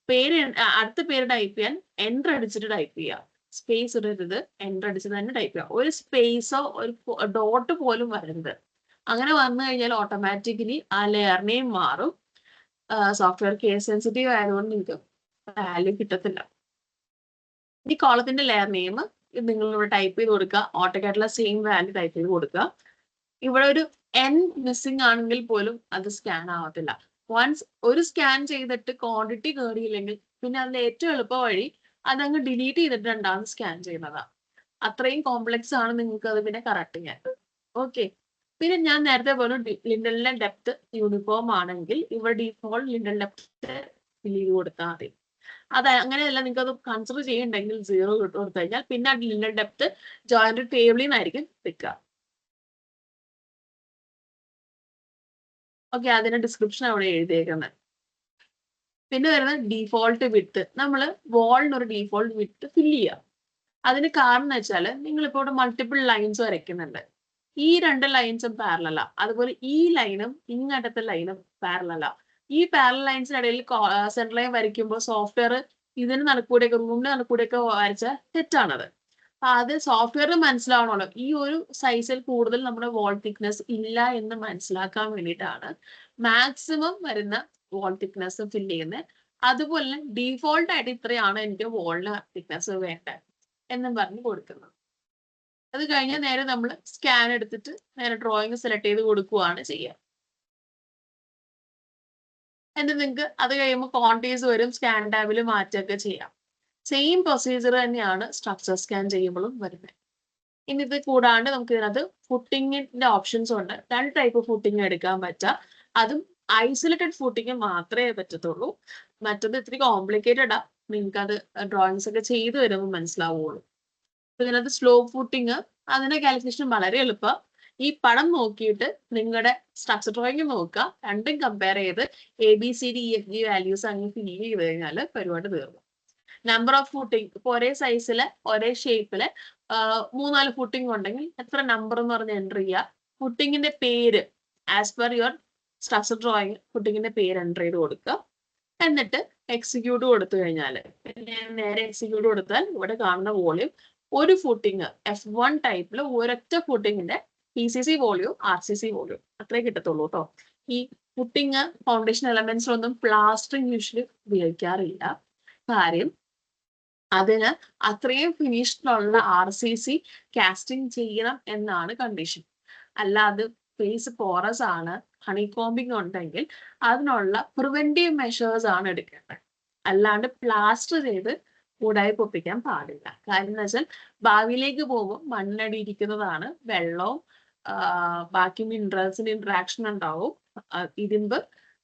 പേര് അടുത്ത പേര് ടൈപ്പ് ചെയ്യാൻ എൻ്റർ അടിച്ചിട്ട് ടൈപ്പ് ചെയ്യുക, സ്പേസ് ഇടരുത്, എൻ്റർ അടിച്ചിട്ട് തന്നെ ടൈപ്പ് ചെയ്യുക. ഒരു സ്പേസോ ഒരു ഡോട്ട് പോലും വരരുത്. അങ്ങനെ വന്നു കഴിഞ്ഞാൽ ഓട്ടോമാറ്റിക്കലി ആ ലെയർ നെയിം മാറും. സോഫ്റ്റ്വെയർ കേസ് സെൻസിറ്റീവ് ആയതുകൊണ്ട് നിങ്ങൾക്ക് വാല്യൂ കിട്ടത്തില്ല. ഈ കോളത്തിന്റെ ലെയർ നെയിം നിങ്ങൾ ഇവിടെ ടൈപ്പ് ചെയ്ത് കൊടുക്കുക, ഓട്ടോകാഡിലെ സെയിം വാല്യൂ ടൈപ്പ് ചെയ്ത് കൊടുക്കുക. ഇവിടെ ഒരു N മിസ്സിംഗ് ആണെങ്കിൽ പോലും അത് സ്കാൻ ആവത്തില്ല. വൺസ് ഒരു സ്കാൻ ചെയ്തിട്ട് ക്വാണ്ടിറ്റി കയറിയില്ലെങ്കിൽ പിന്നെ അതിന്റെ ഏറ്റവും എളുപ്പ വഴി അതങ്ങ് ഡിലീറ്റ് ചെയ്തിട്ട് രണ്ടാമത് സ്കാൻ ചെയ്യുന്നതാണ്. അത്രയും കോംപ്ലക്സ് ആണ് നിങ്ങൾക്ക് അത് പിന്നെ കറക്റ്റ് ചെയ്യാൻ. ഓക്കെ, പിന്നെ ഞാൻ നേരത്തെ പറഞ്ഞു ലിൻഡലിന്റെ ഡെപ്ത് യൂണിഫോം ആണെങ്കിൽ ഇവിടെ ഡീഫോൾട്ട് ലിൻഡൽ ഡെപ്ത് ഫിൽ ചെയ്ത് കൊടുത്താൽ മതി. അത് അങ്ങനെയല്ല, നിങ്ങൾക്ക് അത് കൺസിഡർ ചെയ്യുന്നുണ്ടെങ്കിൽ 0 കൊടുത്തു കഴിഞ്ഞാൽ പിന്നെ ലിൻഡൽ ഡെപ്ത് ജോയിന്റ് ടേബിളിൽ നിന്നായിരിക്കും പിക്കുക. ഓക്കെ, അതിന്റെ ഡിസ്ക്രിപ്ഷൻ അവിടെ എഴുതിയേക്കുന്നത്. പിന്നെ വരുന്നത് ഡീഫോൾട്ട് വിഡ്ത്ത്. നമ്മൾ വാളിന് ഒരു ഡീഫോൾട്ട് വിഡ്ത്ത് ഫില്ല് ചെയ്യാം. അതിന് കാരണം എന്ന് വെച്ചാൽ നിങ്ങളിപ്പോ ഇവിടെ മൾട്ടിപ്പിൾ ലൈൻസ് വരയ്ക്കുന്നുണ്ട്, ഈ 2 ലൈൻസും പാരലല്ല, അതുപോലെ ഈ ലൈനും ഇങ്ങോട്ടത്തെ ലൈനും പാരലല്ല. ഈ പാരലൽ ലൈൻസിനിടയിൽ സെൻട്രൽ ലൈൻ വരയ്ക്കുമ്പോൾ സോഫ്റ്റ്വെയർ ഇതിന് നടക്കൂടെയൊക്കെ റൂമിന് നടക്കൂടെയൊക്കെ വരച്ച തെറ്റാണത്. അപ്പൊ അത് സോഫ്റ്റ്വെയറിന് മനസ്സിലാവണമല്ലോ, ഈ ഒരു സൈസിൽ കൂടുതൽ നമ്മുടെ വാൾ തിക്നെസ് ഇല്ല എന്ന് മനസ്സിലാക്കാൻ വേണ്ടിയിട്ടാണ് മാക്സിമം വരുന്ന വാൾ തിക്നെസ് ഫില്ല് ചെയ്യുന്നത്. അതുപോലെ തന്നെ ഡീഫോൾട്ട് ആയിട്ട് ഇത്രയാണ് എനിക്ക് വാളിന് തിക്നെസ് വേണ്ടത് എന്നും പറഞ്ഞ് കൊടുക്കുന്നത്. അത് കഴിഞ്ഞാൽ നേരെ നമ്മൾ സ്കാൻ എടുത്തിട്ട് നേരെ ഡ്രോയിങ് സെലക്ട് ചെയ്ത് കൊടുക്കുകയാണ് ചെയ്യുക. എന്നിട്ട് നിങ്ങൾക്ക് അത് കഴിയുമ്പോൾ ക്വാണ്ടിറ്റീസ് വരും, സ്കാൻ ടാബിൽ മാറ്റുകയൊക്കെ ചെയ്യാം. സെയിം പ്രൊസീജിയർ തന്നെയാണ് സ്ട്രക്ചർ സ്കാൻ ചെയ്യുമ്പോഴും വരുന്നത്. ഇനി ഇത് കൂടാണ്ട് നമുക്ക് ഇതിനകത്ത് ഫുട്ടിങ്ങിന്റെ ഓപ്ഷൻസ് ഉണ്ട്. 2 ടൈപ്പ് ഫുട്ടിങ് എടുക്കാൻ പറ്റുക, അതും ഐസൊലേറ്റഡ് ഫുട്ടിങ് മാത്രമേ പറ്റത്തുള്ളൂ. മറ്റത് ഇത്തിരി കോംപ്ലിക്കേറ്റഡ് ആ, നിങ്ങൾക്ക് അത് ഡ്രോയിങ്സ് ഒക്കെ ചെയ്തു വരുമ്പോൾ മനസ്സിലാവുള്ളൂ. ഇതിനകത്ത് സ്ലോ ഫുട്ടിങ്, അതിന്റെ കാൽക്കുലേഷൻ വളരെ എളുപ്പം. ഈ പടം നോക്കിയിട്ട് നിങ്ങളുടെ സ്ട്രക്ചർ ഡ്രോയിങ് നോക്കുക, രണ്ടും കമ്പയർ ചെയ്ത് ABCDEFG വാല്യൂസ് അങ്ങ് ഫില്ല് ചെയ്ത് കഴിഞ്ഞാൽ പരിപാടി തീർന്നു. നമ്പർ ഓഫ് ഫൂട്ടിങ് ഇപ്പൊ ഒരേ സൈസില് ഒരേ ഷേപ്പില് 3-4 ഫൂട്ടിങ് ഉണ്ടെങ്കിൽ എത്ര നമ്പർ എന്ന് പറഞ്ഞ് എൻ്റർ ചെയ്യുക. ഫൂട്ടിങ്ങിന്റെ പേര് as per your structure drawing ഫൂട്ടിങ്ങിന്റെ പേര് എൻ്റർ ചെയ്ത് കൊടുക്കുക. എന്നിട്ട് എക്സിക്യൂട്ട് കൊടുത്തു കഴിഞ്ഞാൽ നേരെ എക്സിക്യൂട്ട് കൊടുത്താൽ ഇവിടെ കാണുന്ന വോളിയം ഒരു ഫൂട്ടിങ് F1 ടൈപ്പിൽ ഒരൊറ്റ ഫൂട്ടിങ്ങിന്റെ PCC വോളിയം RCC വോളിയം അത്രേ കിട്ടത്തുള്ളൂ കേട്ടോ. ഈ ഫുട്ടിങ് ഫൗണ്ടേഷൻ എലമെന്റ്സിലൊന്നും പ്ലാസ്റ്ററിങ് യൂഷ്വലി ഉപയോഗിക്കാറില്ല. കാര്യം അതിന് അത്രയും ഫിനിഷ്ഡിലുള്ള RCC കാസ്റ്റിംഗ് ചെയ്യണം എന്നാണ് കണ്ടീഷൻ. അല്ലാതെ ഫേസ് പോറസ് ആണ് ഹണികോംബിംഗ് ഉണ്ടെങ്കിൽ അതിനുള്ള പ്രിവെന്റീവ് മെഷേഴ്സ് ആണ് എടുക്കേണ്ടത്. അല്ലാണ്ട് പ്ലാസ്റ്റർ ചെയ്ത് കൂടായി പൊപ്പിക്കാൻ പാടില്ല. കാര്യം എന്ന് വെച്ചാൽ ഭാവിയിലേക്ക് പോകുമ്പോൾ മണ്ണടി ഇരിക്കുന്നതാണ്, വെള്ളവും ബാക്കി മിനറൽസിന്റെ ഇന്ററാക്ഷൻ ഉണ്ടാവും, ഇരുമ്പ്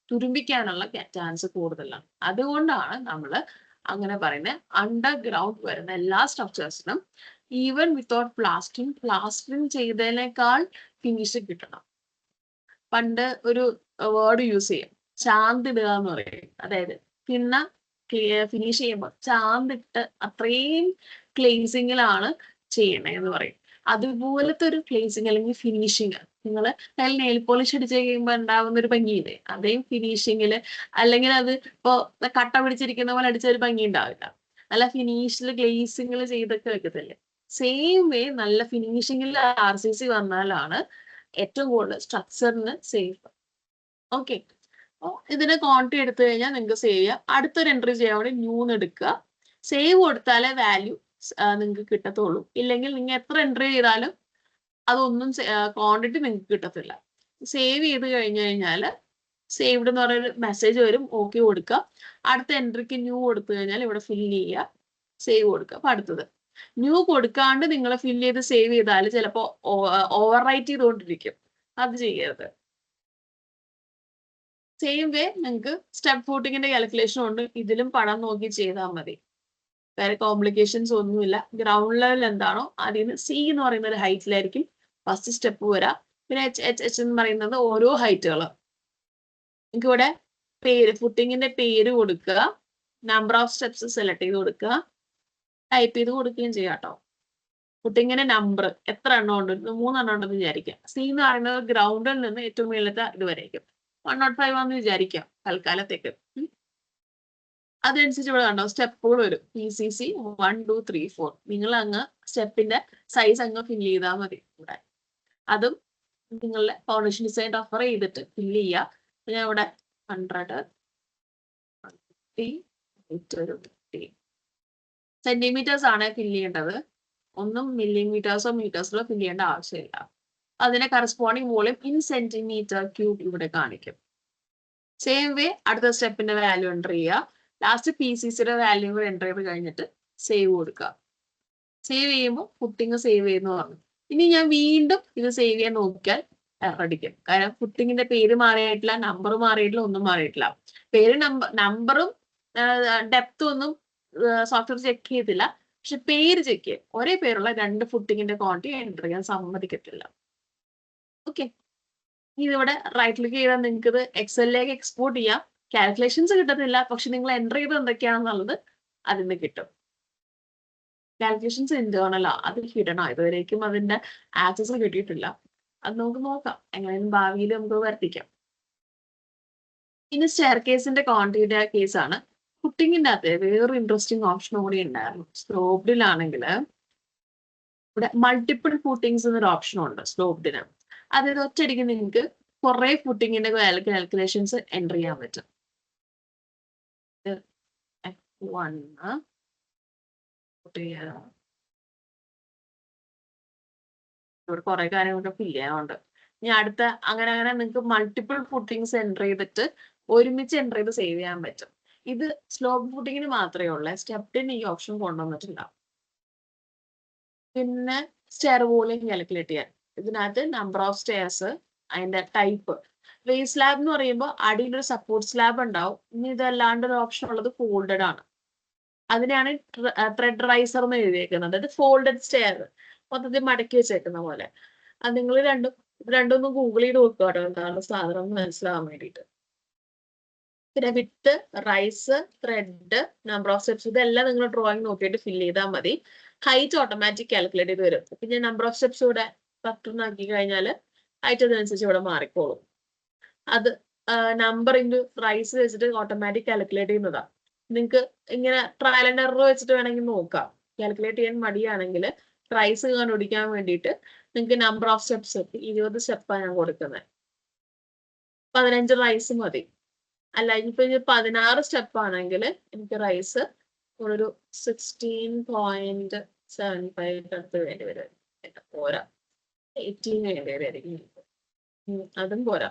തുരുമ്പിക്കാനുള്ള ചാൻസ് കൂടുതലാണ്. അതുകൊണ്ടാണ് നമ്മൾ അങ്ങനെ പറയുന്നത് അണ്ടർഗ്രൗണ്ട് വരുന്ന എല്ലാ സ്ട്രക്ചേഴ്സിനും ഈവൻ വിത്തൗട്ട് പ്ലാസ്റ്ററിങ് ചെയ്തതിനേക്കാൾ ഫിനിഷ് കിട്ടണം. പണ്ട് ഒരു വേർഡ് യൂസ് ചെയ്യും, ചാന്തിടുക എന്ന് പറയും. അതായത് പിന്നെ ഫിനിഷ് ചെയ്യുമ്പോൾ ചാന്തിട്ട് അത്രയും ക്ലേസിങ്ങിലാണ് ചെയ്യണേ എന്ന് പറയും. അതുപോലത്തെ ഒരു ക്ലേസിങ് അല്ലെങ്കിൽ ഫിനിഷിങ് നിങ്ങൾ നെയിൽ പോളിഷ് അടിച്ച് കഴിയുമ്പോൾ ഉണ്ടാവുന്ന ഒരു ഭംഗിയില്ലേ, അതേ ഫിനിഷിങ്ങില് അല്ലെങ്കിൽ അത് ഇപ്പോ കട്ട പിടിച്ചിരിക്കുന്ന പോലെ അടിച്ച ഒരു ഭംഗി ഉണ്ടാവില്ല. നല്ല ഫിനിഷിൽ ഗ്ലേസിങ്ങിൽ ചെയ്തൊക്കെ വെക്കത്തില്ലേ, സെയിം വേ നല്ല ഫിനിഷിങ്ങിൽ RCC വന്നാലാണ് ഏറ്റവും കൂടുതൽ സ്ട്രക്ചറിന് സേഫ്. ഓക്കെ, ഇതിന് ക്വാണ്ടിറ്റി എടുത്തു കഴിഞ്ഞാൽ നിങ്ങൾക്ക് സേവ് ചെയ്യാം. അടുത്തൊരു എൻട്രി ചെയ്യാൻ വേണ്ടി ന്യൂന്ന് എടുക്കുക. സേവ് കൊടുത്താലേ വാല്യൂ നിങ്ങൾക്ക് കിട്ടത്തുള്ളൂ. ഇല്ലെങ്കിൽ നിങ്ങൾ എത്ര എൻട്രി ചെയ്താലും അതൊന്നും ക്വാണ്ടിറ്റി നിങ്ങൾക്ക് കിട്ടത്തില്ല. സേവ് ചെയ്ത് കഴിഞ്ഞു കഴിഞ്ഞാൽ സേവ്ഡ് എന്ന് പറയുന്ന മെസ്സേജ് വരും, ഓക്കെ കൊടുക്കുക. അടുത്ത എൻട്രിക്ക് ന്യൂ കൊടുത്തു കഴിഞ്ഞാൽ ഇവിടെ ഫില്ല് ചെയ്യുക, സേവ് കൊടുക്കുക. അപ്പൊ അടുത്തത് ന്യൂ കൊടുക്കാണ്ട് നിങ്ങൾ ഫില്ല് ചെയ്ത് സേവ് ചെയ്താൽ ചിലപ്പോൾ ഓവർ റൈറ്റ് ചെയ്തുകൊണ്ടിരിക്കും. അത് ചെയ്യരുത്. സെയിം വേ നിങ്ങൾക്ക് സ്റ്റെപ്പ് ഫൂട്ടിങ്ങിന്റെ കാൽക്കുലേഷൻ ഉണ്ട്, ഇതിലും പടം നോക്കി ചെയ്താൽ മതി. വേറെ കോംപ്ലിക്കേഷൻസ് ഒന്നുമില്ല. ഗ്രൗണ്ട് ലെവൽ എന്താണോ അതിന് C എന്ന് പറയുന്ന ഒരു ഹൈറ്റിലായിരിക്കും ഫസ്റ്റ് സ്റ്റെപ്പ് വരാം. പിന്നെ H എന്ന് പറയുന്നത് ഓരോ ഹൈറ്റുകൾ. നിങ്ങൾക്ക് ഇവിടെ പേര് ഫുട്ടിങ്ങിന്റെ പേര് കൊടുക്കുക, നമ്പർ ഓഫ് സ്റ്റെപ്സ് സെലക്ട് ചെയ്ത് കൊടുക്കുക, ടൈപ്പ് ചെയ്ത് കൊടുക്കുകയും ചെയ്യാം കേട്ടോ. ഫുട്ടിങ്ങിന്റെ നമ്പർ എത്ര എണ്ണം ഉണ്ട്, 3 എണ്ണം ഉണ്ടെന്ന് വിചാരിക്കാം. C എന്ന് പറയുന്നത് ഗ്രൗണ്ടിൽ നിന്ന് ഏറ്റവും മേളത്തെ ഇതുവരേക്കും 105 ആണെന്ന് വിചാരിക്കാം തൽക്കാലത്തേക്ക്. അതനുസരിച്ച് ഇവിടെ കണ്ടോ സ്റ്റെപ്പുകൾ വരും, PCC 1 2 3 4. നിങ്ങൾ അങ്ങ് സ്റ്റെപ്പിന്റെ സൈസ് അങ്ങ് ഫില്ല് ചെയ്താൽ മതി. ഇവിടെ അതും നിങ്ങളുടെ ഫൗണ്ടേഷൻ ഡിസൈൻ റെഫർ ചെയ്തിട്ട് ഫില്ല് ചെയ്യുക. ഞാൻ ഇവിടെ 100 സെന്റിമീറ്റേഴ്സ് ആണ് ഫില്ല് ചെയ്യേണ്ടത്. ഒന്നും മില്ലിമീറ്റേഴ്സോ മീറ്റേഴ്സിലോ ഫില്ല് ചെയ്യേണ്ട ആവശ്യമില്ല. അതിനെ corresponding volume in centimetre cube ഇവിടെ കാണിക്കും. സെയിം വേ അടുത്ത സ്റ്റെപ്പിന്റെ വാല്യൂ എൻ്റർ ചെയ്യുക. ലാസ്റ്റ് PCCയുടെ വാല്യൂ കൂടെ എൻ്റർ ചെയ്ത് കഴിഞ്ഞിട്ട് സേവ് കൊടുക്കുക. സേവ് ചെയ്യുമ്പോൾ ഫുട്ടിങ് സേവ് ചെയ്യുന്നു പറഞ്ഞു. ഇനി ഞാൻ വീണ്ടും ഇത് സേവ് ചെയ്യാൻ നോക്കിയാൽ എറർ അടിക്കും. കാരണം ഫുട്ടിങ്ങിന്റെ പേര് മാറിയിട്ടില്ല, നമ്പർ മാറിയിട്ടില്ല, ഒന്നും മാറിയിട്ടില്ല. പേര് നമ്പറും ഡെപ്തും ഒന്നും സോഫ്റ്റ്വെയർ ചെക്ക് ചെയ്തില്ല. പക്ഷെ പേര് ചെക്ക് ചെയ്യും. ഒരേ പേരുള്ള 2 ഫുട്ടിങ്ങിന്റെ ക്വാണ്ടിറ്റി എൻ്റർ ചെയ്യാൻ സമ്മതിക്കത്തില്ല. ഓക്കെ, ഇതിവിടെ റൈറ്റ് ക്ലിക്ക് ചെയ്താൽ നിങ്ങൾക്ക് ഇത് എക്സലിലേക്ക് എക്സ്പോർട്ട് ചെയ്യാം. കാൽക്കുലേഷൻസ് കിട്ടത്തില്ല, പക്ഷെ നിങ്ങൾ എൻ്റർ ചെയ്ത് എന്തൊക്കെയാണെന്നുള്ളത് അതിന് കിട്ടും. കാൽക്കുലേഷൻസ് ഇന്റേണലാ, അത് ഹിഡണോ, ഇതുവരേക്കും അതിന്റെ ആക്സസ് കിട്ടിയിട്ടില്ല. അത് നമുക്ക് നോക്കാം, എങ്ങനെയും ഭാവിയിൽ നമുക്ക് വർദ്ധിക്കാം. ഇനി സ്റ്റെയർ കേസിന്റെ ക്വാണ്ടിറ്റിയുടെ കേസാണ്. ഫുട്ടിങ്ങിന്റെ അകത്ത് വേറൊരു ഇൻട്രസ്റ്റിംഗ് ഓപ്ഷൻ കൂടി ഉണ്ടായിരുന്നു. സ്ലോപ്ഡിലാണെങ്കിൽ ഇവിടെ മൾട്ടിപ്പിൾ ഫുട്ടിങ്സ് എന്നൊരു ഓപ്ഷൻ ഉണ്ട് സ്ലോപ്ഡിന്. അതായത് ഒറ്റയടിക്ക് നിങ്ങൾക്ക് കുറെ ഫുട്ടിങ്ങിന്റെ കാൽക്കുലേഷൻസ് എൻ്റർ ചെയ്യാൻ പറ്റും. ഇവിടെ കുറെ കാര്യങ്ങളൊക്കെ ഫില്ല് ചെയ്യാനുണ്ട്. ഇനി അടുത്ത അങ്ങനെ നിങ്ങൾക്ക് മൾട്ടിപ്പിൾ ഫുട്ടിങ്സ് എൻ്റർ ചെയ്തിട്ട് ഒരുമിച്ച് എൻ്റർ ചെയ്ത് സേവ് ചെയ്യാൻ പറ്റും. ഇത് സ്ലോപ്പ് ഫുട്ടിങ്ങിന് മാത്രമേ ഉള്ളൂ, സ്റ്റെപ്പിന് ഈ ഓപ്ഷൻ കൊണ്ടുവന്നിട്ടില്ല. പിന്നെ സ്റ്റെയർ വോളിയം കാൽക്കുലേറ്റ് ചെയ്യാൻ ഇതിനകത്ത് നമ്പർ ഓഫ് സ്റ്റെയർസ്, അതിന്റെ ടൈപ്പ്. ബേസ് സ്ലാബ് എന്ന് പറയുമ്പോൾ അടിയിലൊരു സപ്പോർട്ട് സ്ലാബ് ഉണ്ടാവും. ഇനി ഇതല്ലാണ്ട് ഒരു ഓപ്ഷൻ ഉള്ളത് ഫോൾഡഡ് ആണ്. അതിനെയാണ് ത്രെഡ് റൈസർ എന്ന് എഴുതിയേക്കുന്നത്. അത് ഫോൾഡഡ് സ്റ്റെയർ, മൊത്തത്തിൽ മടക്കി വെച്ചേക്കുന്ന പോലെ. അത് നിങ്ങൾ രണ്ടൊന്നും ഗൂഗിൾ ചെയ്ത് നോക്കുക കേട്ടോ, എന്താണ് സാധനം മനസ്സിലാവാൻ വേണ്ടിയിട്ട്. പിന്നെ width, rise, tread, number of steps ഇതെല്ലാം നിങ്ങൾ ഡ്രോയിങ് നോക്കിയിട്ട് ഫില്ല് ചെയ്താൽ മതി. ഹൈറ്റ് ഓട്ടോമാറ്റിക് കാൽക്കുലേറ്റ് ചെയ്ത് വരും. പിന്നെ നമ്പർ ഓഫ് സ്റ്റെപ്സ് ഇവിടെ 10 ആക്കി കഴിഞ്ഞാൽ ഹൈറ്റ് അതിനനുസരിച്ച് ഇവിടെ മാറിക്കോളും. അത് നമ്പർ ഇൻറ്റു റൈസ് വെച്ചിട്ട് ഓട്ടോമാറ്റിക് കാൽക്കുലേറ്റ് ചെയ്യുന്നതാണ്. നിങ്ങൾക്ക് ഇങ്ങനെ ട്രയൽ ആൻഡ് എറർ വെച്ചിട്ട് വേണമെങ്കിൽ നോക്കാം. കാൽക്കുലേറ്റ് ചെയ്യാൻ മടിയാണെങ്കിൽ റൈസ് കണ്ടുപിടിക്കാൻ വേണ്ടിയിട്ട് നിങ്ങൾക്ക് നമ്പർ ഓഫ് സ്റ്റെപ്സ് 20 സ്റ്റെപ്പാണ് ഞാൻ കൊടുക്കുന്നത്. 15 റൈസ് മതി. അല്ല ഇനിയിപ്പോ 16 സ്റ്റെപ്പ് ആണെങ്കിൽ എനിക്ക് റൈസ് ഒരു 16.75 അടുത്ത് വേണ്ടി വരും. പോരാ, 18 വേണ്ടി വരുമായിരിക്കും. അതും പോരാ,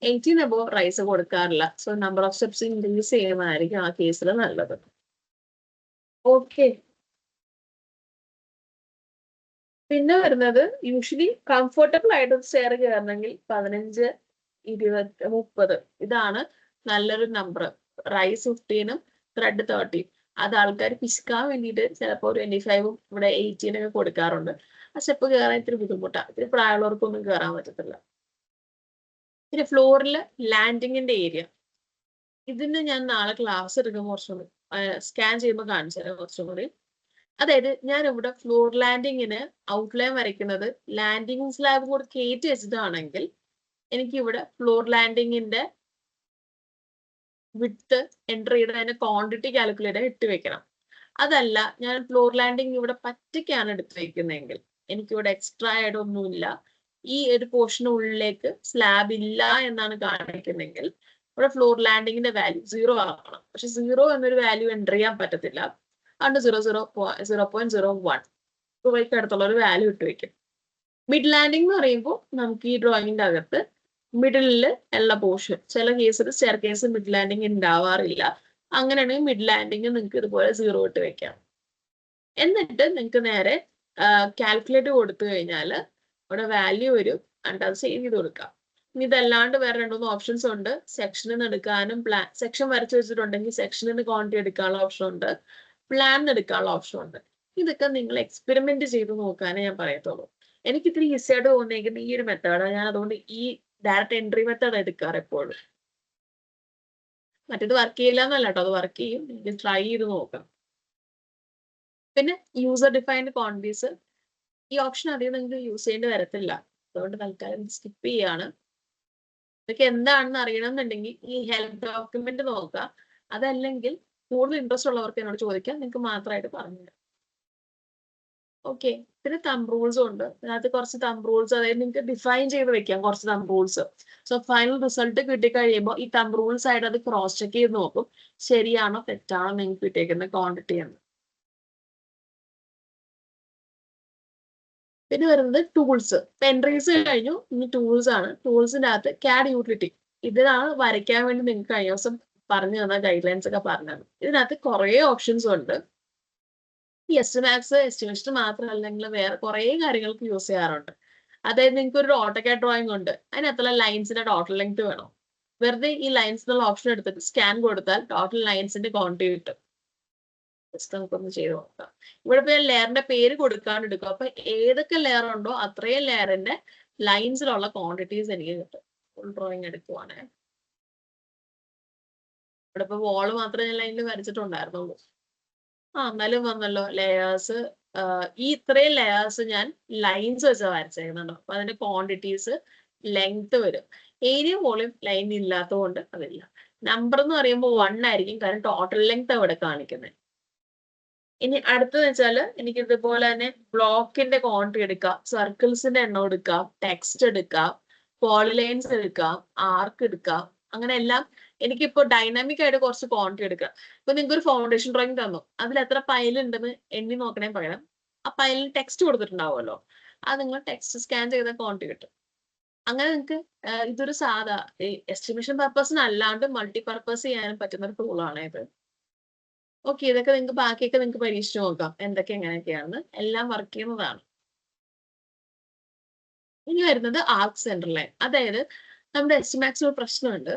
18 അബോവ് റൈസ് കൊടുക്കാറില്ല. So number of steps increase ചെയ്യുന്നതായിരിക്കും ആ കേസിൽ നല്ലത്. ഓക്കെ, പിന്നെ വരുന്നത് യൂഷ്വലി കംഫർട്ടബിൾ ആയിട്ട് സ്റ്റെയർ കയറണമെങ്കിൽ 15, 20, 30 ഇതാണ് നല്ലൊരു നമ്പർ. Rice 15ഉം thread 30. അത് ആൾക്കാർ പിശുക്കാൻ വേണ്ടിയിട്ട് ചിലപ്പോൾ 25ഉം ഇവിടെ 18 ഒക്കെ കൊടുക്കാറുണ്ട്. ആ സ്റ്റെപ്പ് കയറാൻ ഇത്തിരി ബുദ്ധിമുട്ടാണ്. ഇത്തിരി പ്രായമുള്ളവർക്കൊന്നും കയറാൻ പറ്റത്തില്ല. പിന്നെ ഫ്ലോറിൽ ലാൻഡിങ്ങിന്റെ ഏരിയ, ഇതിന് ഞാൻ നാളെ ക്ലാസ് എടുക്കുമ്പോൾ കുറച്ചും കൂടി സ്കാൻ ചെയ്യുമ്പോൾ കാണിച്ചു തരാം കുറച്ചും കൂടി. അതായത് ഞാൻ ഇവിടെ ഫ്ലോർ ലാൻഡിങ്ങിന് ഔട്ട്ലൈൻ വരയ്ക്കുന്നത് ലാൻഡിങ് സ്ലാബ് കൂടി കയറ്റി വെച്ചിട്ടാണെങ്കിൽ എനിക്ക് ഇവിടെ ഫ്ലോർ ലാൻഡിങ്ങിന്റെ വിട്ട് എൻ്റർ ചെയ്ത് അതിന്റെ ക്വാണ്ടിറ്റി കാൽക്കുലേറ്റ് ഇട്ട് വെക്കണം. അതല്ല ഞാൻ ഫ്ലോർ ലാൻഡിങ് ഇവിടെ പറ്റിക്കാണ് എടുത്ത് വെക്കുന്നതെങ്കിൽ, എനിക്കിവിടെ എക്സ്ട്രാ ആയിട്ടൊന്നുമില്ല, ഈ ഒരു പോർഷനുള്ളിലേക്ക് സ്ലാബ് ഇല്ല എന്നാണ് കാണിക്കുന്നെങ്കിൽ ഇവിടെ ഫ്ലോർ ലാൻഡിങ്ങിന്റെ വാല്യൂ 0 ആക്കണം. പക്ഷെ 0 എന്നൊരു വാല്യൂ എൻ്റർ ചെയ്യാൻ പറ്റത്തില്ല. അതുകൊണ്ട് 0.01 രൂപയ്ക്ക് അടുത്തുള്ള ഒരു വാല്യൂ ഇട്ട് വെക്കും. മിഡ് ലാൻഡിംഗ് എന്ന് പറയുമ്പോൾ നമുക്ക് ഈ ഡ്രോയിങ്ങിന്റെ അകത്ത് മിഡിലില് ഉള്ള പോർഷൻ, ചില കേസിൽ സ്റ്റെയർ കേസ് മിഡ് ലാൻഡിങ് ഉണ്ടാവാറില്ല. അങ്ങനെയാണെങ്കിൽ മിഡ് ലാൻഡിങ് നിങ്ങൾക്ക് ഇതുപോലെ 0 ഇട്ട് വെക്കാം. എന്നിട്ട് നിങ്ങൾക്ക് നേരെ കാൽക്കുലേറ്റ് കൊടുത്തു കഴിഞ്ഞാൽ അവിടെ വാല്യൂ വരും. എന്നിട്ട് അത് സേവ് ചെയ്ത് കൊടുക്കാം. ഇനി ഇതല്ലാണ്ട് വേറെ 2-3 ഓപ്ഷൻസ് ഉണ്ട്. സെക്ഷനിൽ നിന്ന് എടുക്കാനും സെക്ഷൻ വരച്ചു വെച്ചിട്ടുണ്ടെങ്കിൽ സെക്ഷനിൽ നിന്ന് ക്വാണ്ടിറ്റി എടുക്കാനുള്ള ഓപ്ഷൻ ഉണ്ട്, പ്ലാൻ എടുക്കാനുള്ള ഓപ്ഷൻ ഉണ്ട്. ഇതൊക്കെ നിങ്ങൾ എക്സ്പെരിമെന്റ് ചെയ്ത് നോക്കാനേ ഞാൻ പറയത്തുള്ളൂ. എനിക്ക് ഇത്തിരി ഈസി ആയിട്ട് തോന്നിയിരിക്കുന്ന ഈ ഒരു മെത്തേഡാണ്. ഞാൻ അതുകൊണ്ട് ഈ ഡയറക്റ്റ് എൻട്രി മെത്തേഡ് എടുക്കാറ് എപ്പോഴും. മറ്റേത് വർക്ക് ചെയ്യില്ല എന്നല്ല കേട്ടോ, അത് വർക്ക് ചെയ്യും. എനിക്ക് ട്രൈ ചെയ്ത് നോക്കാം. പിന്നെ യൂസർ ഡിഫൈൻഡ് ക്വാണ്ടിറ്റീസ്, ഈ ഓപ്ഷൻ അധികം നിങ്ങൾക്ക് യൂസ് ചെയ്യേണ്ടി വരത്തില്ല. അതുകൊണ്ട് തൽക്കാലം സ്കിപ്പ് ചെയ്യാണ്. ഇതൊക്കെ എന്താണെന്ന് അറിയണമെന്നുണ്ടെങ്കിൽ ഈ ഹെൽപ്പ് ഡോക്യുമെന്റ് നോക്കുക. അതല്ലെങ്കിൽ കൂടുതൽ ഇൻട്രസ്റ്റ് ഉള്ളവർക്ക് എന്നോട് ചോദിക്കാം, നിങ്ങൾക്ക് മാത്രമായിട്ട് പറഞ്ഞുതരാം. ഓക്കെ, പിന്നെ തമ്പ് റൂൾസും ഉണ്ട്. അതിനകത്ത് കുറച്ച് തമ്പ് റൂൾസ്, അതായത് നിങ്ങൾക്ക് ഡിഫൈൻ ചെയ്ത് വെക്കാം കുറച്ച് thumb rules. So final result കിട്ടിക്കഴിയുമ്പോൾ ഈ തമ്പ് റൂൾസ് ആയിട്ട് അത് ക്രോസ് ചെക്ക് ചെയ്ത് നോക്കും, ശരിയാണോ തെറ്റാണോ നിങ്ങൾക്ക് കിട്ടിയേക്കുന്ന ക്വാണ്ടിറ്റി എന്ന്. പിന്നെ വരുന്നത് ടൂൾസ്. എൻട്രീസ് കഴിഞ്ഞു, ഇനി ടൂൾസ് ആണ്. ടൂൾസിന്റെ അകത്ത് CAD യൂട്ടിലിറ്റി, ഇതിനാണ് വരയ്ക്കാൻ വേണ്ടി നിങ്ങൾക്ക് കഴിഞ്ഞ ദിവസം പറഞ്ഞു തന്ന ഗൈഡ് ലൈൻസ് ഒക്കെ പറഞ്ഞത്. ഇതിനകത്ത് കുറേ ഓപ്ഷൻസ് ഉണ്ട്. ഈ എസ്റ്റിമാക്സ് എസ്റ്റിമേഷൻ മാത്രമല്ലെങ്കിൽ വേറെ കുറേ കാര്യങ്ങൾക്ക് യൂസ് ചെയ്യാറുണ്ട്. അതായത് നിങ്ങൾക്ക് ഒരു AutoCAD ഡ്രോയിങ് ഉണ്ട്, അതിനകത്തുള്ള ലൈൻസിന്റെ ടോട്ടൽ ലെങ്ത് വേണം. വെറുതെ ഈ ലൈൻസ് എന്നുള്ള ഓപ്ഷൻ എടുത്തിട്ട് സ്കാൻ കൊടുത്താൽ ടോട്ടൽ ലൈൻസിന്റെ ക്വാണ്ടിറ്റി കിട്ടും. ജസ്റ്റ് നമുക്കൊന്ന് ചെയ്ത് നോക്കാം. ഇവിടെ ഇപ്പൊ ഞാൻ ലെയറിന്റെ പേര് കൊടുക്കാണ്ട് എടുക്കും. അപ്പൊ ഏതൊക്കെ ലെയർ ഉണ്ടോ അത്രയും ലെയറിന്റെ ലൈൻസിലുള്ള ക്വാണ്ടിറ്റീസ് എനിക്ക് കിട്ടും. ഫുൾ ഡ്രോയിങ് എടുക്കുവാണ്. ഇവിടെ ഇപ്പൊ വോള് മാത്രമേ ഞാൻ ലൈനിൽ വരച്ചിട്ടുണ്ടായിരുന്നുള്ളൂ. എന്നാലും വന്നല്ലോ ലെയേഴ്സ്. ഈ ഇത്രയും ലെയേഴ്സ് ഞാൻ ലൈൻസ് വെച്ച് വരച്ചേക്കുന്നുണ്ടോ. അപ്പൊ അതിന്റെ ക്വാണ്ടിറ്റീസ് ലെങ്ത് വരും. ഏരിയ വോളിയം ലൈൻ ഇല്ലാത്തതുകൊണ്ട് അതില്ല. നമ്പർ എന്ന് പറയുമ്പോൾ 1 ആയിരിക്കും, കാരണം ടോട്ടൽ ലെങ്ത് അവിടെ കാണിക്കുന്നത്. ഇനി അടുത്തത് വെച്ചാല് എനിക്ക് ഇതുപോലെ തന്നെ ബ്ലോക്കിന്റെ ക്വാണ്ടിറ്റി എടുക്കാം, സർക്കിൾസിന്റെ എണ്ണം എടുക്കാം, ടെക്സ്റ്റ് എടുക്കാം, പോളിലൈൻസ് എടുക്കാം, ആർക്ക് എടുക്കാം. അങ്ങനെ എല്ലാം എനിക്കിപ്പോ ഡൈനാമിക് ആയിട്ട് കുറച്ച് ക്വാണ്ടിറ്റി എടുക്കാം. ഇപ്പൊ നിങ്ങൾക്ക് ഒരു ഫൗണ്ടേഷൻ ഡ്രോയിങ് തന്നു, അതിൽ എത്ര പൈൽ ഉണ്ടെന്ന് എണ്ണി നോക്കണേ പകരം ആ പൈലിൽ ടെക്സ്റ്റ് കൊടുത്തിട്ടുണ്ടാവുമല്ലോ, അത് നിങ്ങൾ ടെക്സ്റ്റ് സ്കാൻ ചെയ്ത ക്വാണ്ടിറ്റി കിട്ടും. അങ്ങനെ നിങ്ങൾക്ക് ഇതൊരു സാധാ എസ്റ്റിമേഷൻ പർപ്പസിന് അല്ലാണ്ട് മൾട്ടി പർപ്പസ് ചെയ്യാനും പറ്റുന്ന ഒരു ടൂളാണ് ഇത്. ഓക്കെ, ഇതൊക്കെ നിങ്ങൾക്ക് ബാക്കിയൊക്കെ നിങ്ങൾക്ക് പരീക്ഷിച്ച് നോക്കാം എന്തൊക്കെ എങ്ങനെയൊക്കെയാണെന്ന്. എല്ലാം വർക്ക് ചെയ്യുന്നതാണ്. ഇനി വരുന്നത് ആർക്ക് സെന്റർ ലൈൻ. അതായത് നമ്മുടെ എസ്റ്റിമാക്സിൽ ഒരു പ്രശ്നമുണ്ട്,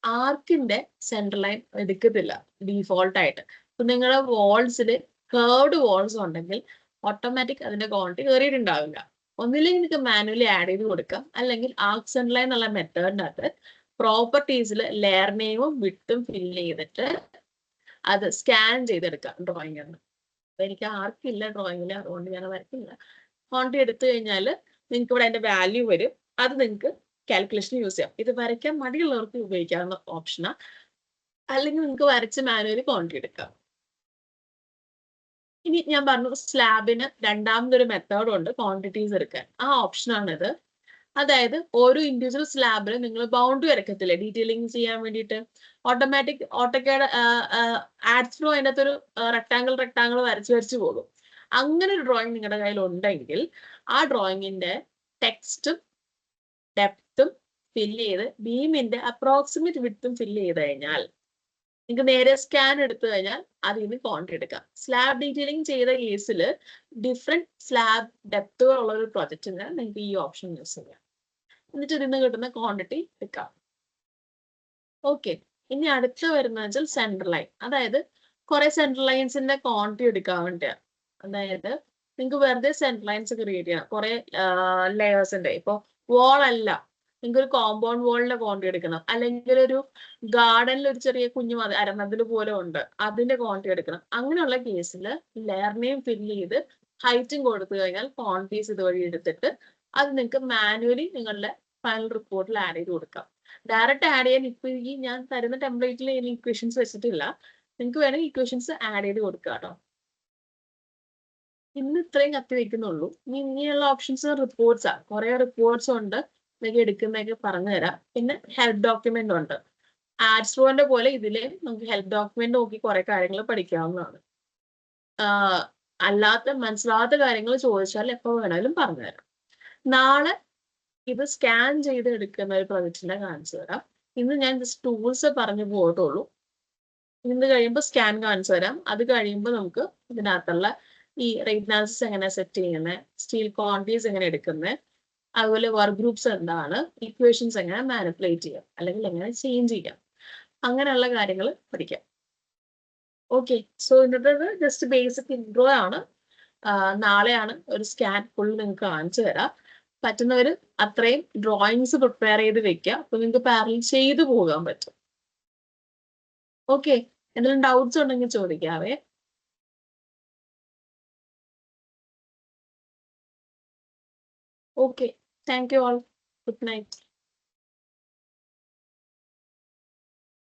ആർക്കിന്റെ സെന്റർ ലൈൻ എടുക്കത്തില്ല ഡീഫോൾട്ട് ആയിട്ട്. അപ്പൊ നിങ്ങളുടെ വാൾസിൽ കേർവ്ഡ് വാൾസ് ഉണ്ടെങ്കിൽ ഓട്ടോമാറ്റിക് അതിന്റെ ക്വാണ്ടിറ്റി കയറിയിട്ടുണ്ടാവില്ല. ഒന്നില്ലെങ്കിൽ നിങ്ങൾക്ക് മാനുവലി ആഡ് ചെയ്ത് കൊടുക്കാം, അല്ലെങ്കിൽ ആർക്ക് സെന്റർ ലൈൻ എന്നുള്ള മെത്തേഡിനകത്ത് പ്രോപ്പർട്ടീസിൽ ലെയർ നെയിമും വിട്ടും ഫില്ല് ചെയ്തിട്ട് അത് സ്കാൻ ചെയ്തെടുക്കാം ഡ്രോയിങ് എന്ന്. അപ്പൊ എനിക്ക് ആർക്കില്ല ഡ്രോയിങ്ങിൽ, അതുകൊണ്ട് ഞാൻ വരയ്ക്കില്ല. ക്വാണ്ടിറ്റി എടുത്തു കഴിഞ്ഞാൽ നിങ്ങൾക്ക് ഇവിടെ അതിന്റെ വാല്യൂ വരും. അത് നിങ്ങൾക്ക് കാൽക്കുലേഷൻ യൂസ് ചെയ്യാം. ഇത് വരയ്ക്കാൻ മടിയുള്ളവർക്ക് ഉപയോഗിക്കാവുന്ന ഓപ്ഷനാണ്. അല്ലെങ്കിൽ നിങ്ങൾക്ക് വരച്ച് മാനുവലി ക്വാണ്ടിറ്റി എടുക്കാം. ഇനി ഞാൻ പറഞ്ഞു സ്ലാബിന് രണ്ടാമതൊരു മെത്തേഡ് ഉണ്ട് ക്വാണ്ടിറ്റീസ് എടുക്കാൻ. ആ ഓപ്ഷനാണിത്. അതായത് ഓരോ ഇൻഡിവിജ്വൽ സ്ലാബിന് നിങ്ങൾ ബൗണ്ടറി വരയ്ക്കത്തില്ലേ ഡീറ്റെയിലിംഗ് ചെയ്യാൻ വേണ്ടിയിട്ട്, ഓട്ടോമാറ്റിക് ഓട്ടോക്കേഡ് ആഡ്സ് ഫ്ലോ അതിൻ്റെ അകത്തൊരു റെക്ടാങ്കിൾ വരച്ച് പോകും. അങ്ങനെ ഒരു ഡ്രോയിങ് നിങ്ങളുടെ കയ്യിൽ ഉണ്ടെങ്കിൽ ആ ഡ്രോയിങ്ങിന്റെ ടെക്സ്റ്റും ഡെപ്തും ഫില്ല് ചെയ്ത് ബീമിന്റെ അപ്രോക്സിമേറ്റ് വിഡ്ത്തും ഫില്ല് ചെയ്ത് കഴിഞ്ഞാൽ നിങ്ങൾക്ക് നേരെ സ്കാൻ എടുത്തു കഴിഞ്ഞാൽ അതിൽ നിന്ന് ക്വാണ്ടിറ്റി എടുക്കാം. സ്ലാബ് ഡീറ്റെയിലിംഗ് ചെയ്ത കേസിൽ ഡിഫറെന്റ് സ്ലാബ് ഡെപ്തുകൾ ഉള്ള ഒരു പ്രൊജക്റ്റിന് നിങ്ങൾക്ക് ഈ ഓപ്ഷൻ യൂസ് ചെയ്യാം. എന്നിട്ട് ഇതിൽ നിന്ന് കിട്ടുന്ന ക്വാണ്ടിറ്റി എടുക്കാം. ഓക്കെ, ഇനി അടുത്ത് വരുന്നത് വെച്ചാൽ സെൻട്രൽ ലൈൻ. അതായത് കുറെ സെൻട്രൽ ലൈൻസിന്റെ ക്വാണ്ടിറ്റി എടുക്കാൻ വേണ്ടിയാണ്. അതായത് നിങ്ങൾക്ക് വെറുതെ സെൻട്രൽ ലൈൻസ് ക്രിയേറ്റ് ചെയ്യണം. കുറെ ലെയേഴ്സിന്റെ, ഇപ്പൊ വോൾ അല്ല, നിങ്ങൾക്ക് ഒരു കോമ്പൗണ്ട് വാളിന്റെ ക്വാണ്ടിറ്റി എടുക്കണം. അല്ലെങ്കിൽ ഒരു ഗാർഡനിൽ ഒരു ചെറിയ കുഞ്ഞു അരമതിൽ പോലെ ഉണ്ട്, അതിന്റെ ക്വാണ്ടിറ്റി എടുക്കണം. അങ്ങനെയുള്ള കേസിൽ ലെയറിനെയും ഫില്ല് ചെയ്ത് ഹൈറ്റും കൊടുത്തു കഴിഞ്ഞാൽ ക്വാണ്ടിറ്റീസ് ഇതുവഴി എടുത്തിട്ട് അത് നിങ്ങൾക്ക് മാനുവലി നിങ്ങളുടെ ഫൈനൽ റിപ്പോർട്ടിൽ ആഡ് ചെയ്ത് കൊടുക്കാം. ഡയറക്റ്റ് ആഡ് ചെയ്യാൻ ഇപ്പൊ ഈ ഞാൻ തരുന്ന ടെംപ്ലേറ്റിൽ ഇക്വേഷൻസ് വെച്ചിട്ടില്ല. നിങ്ങൾക്ക് വേണമെങ്കിൽ ഇക്വേഷൻസ് ആഡ് ചെയ്ത് കൊടുക്കാം കേട്ടോ. ഇന്ന് ഇത്രയും കത്തി വെക്കുന്നുള്ളൂ. ഇനിയുള്ള ഓപ്ഷൻസ് റിപ്പോർട്ട്സ് ആണ്. കുറെ റിപ്പോർട്ട്സ് ഉണ്ട്, ഇതൊക്കെ എടുക്കുന്നതൊക്കെ പറഞ്ഞു തരാം. പിന്നെ ഹെൽപ്പ് ഡോക്യുമെന്റ് ഉണ്ട്. ആഡ്സ്ട്രോന്റെ പോലെ ഇതിലെ നമുക്ക് ഹെൽപ്പ് ഡോക്യുമെന്റ് നോക്കി കുറെ കാര്യങ്ങൾ പഠിക്കാവുന്നതാണ്. അല്ലാത്ത മനസ്സിലാത്ത കാര്യങ്ങൾ ചോദിച്ചാൽ എപ്പോൾ വേണമെങ്കിലും പറഞ്ഞുതരാം. നാളെ ഇത് സ്കാൻ ചെയ്ത് എടുക്കുന്ന ഒരു പ്രൊജക്റ്റിനെ കാണിച്ചു തരാം. ഇന്ന് ഞാൻ ജസ്റ്റ് ടൂൾസ് പറഞ്ഞു പോയിട്ടുള്ളൂ. ഇന്ന് കഴിയുമ്പോൾ സ്കാൻ കാണിച്ചു തരാം. അത് കഴിയുമ്പോൾ നമുക്ക് ഇതിനകത്തുള്ള ഈ റേറ്റ് അനാലിസിസ് എങ്ങനെ സെറ്റ് ചെയ്യുന്നത്, സ്റ്റീൽ ക്വാണ്ടിറ്റീസ് എങ്ങനെ എടുക്കുന്നത്, അതുപോലെ വർക്ക് ഗ്രൂപ്പ്സ് എന്താണ്, ഇക്വേഷൻസ് എങ്ങനെ മാനിപ്പുലേറ്റ് ചെയ്യാം അല്ലെങ്കിൽ എങ്ങനെ ചേഞ്ച് ചെയ്യാം, അങ്ങനെയുള്ള കാര്യങ്ങൾ പഠിക്കാം. ഓക്കെ, സോ ഇന്നത്തെ ജസ്റ്റ് ബേസിക് ഇൻട്രോ ആണ്. നാളെയാണ് ഒരു സ്കാൻ ഫുൾ നിങ്ങൾക്ക് കാണിച്ചു തരാം. പറ്റുന്നവർ അത്രയും ഡ്രോയിങ്സ് പ്രിപ്പയർ ചെയ്ത് വെക്കുക. അപ്പൊ നിങ്ങൾക്ക് പാരലൽ ചെയ്തു പോകാൻ പറ്റും. ഓക്കെ, എന്തെങ്കിലും ഡൗട്ട്സ് ഉണ്ടെങ്കിൽ ചോദിക്കാവേ. Okay, thank you all. Good night.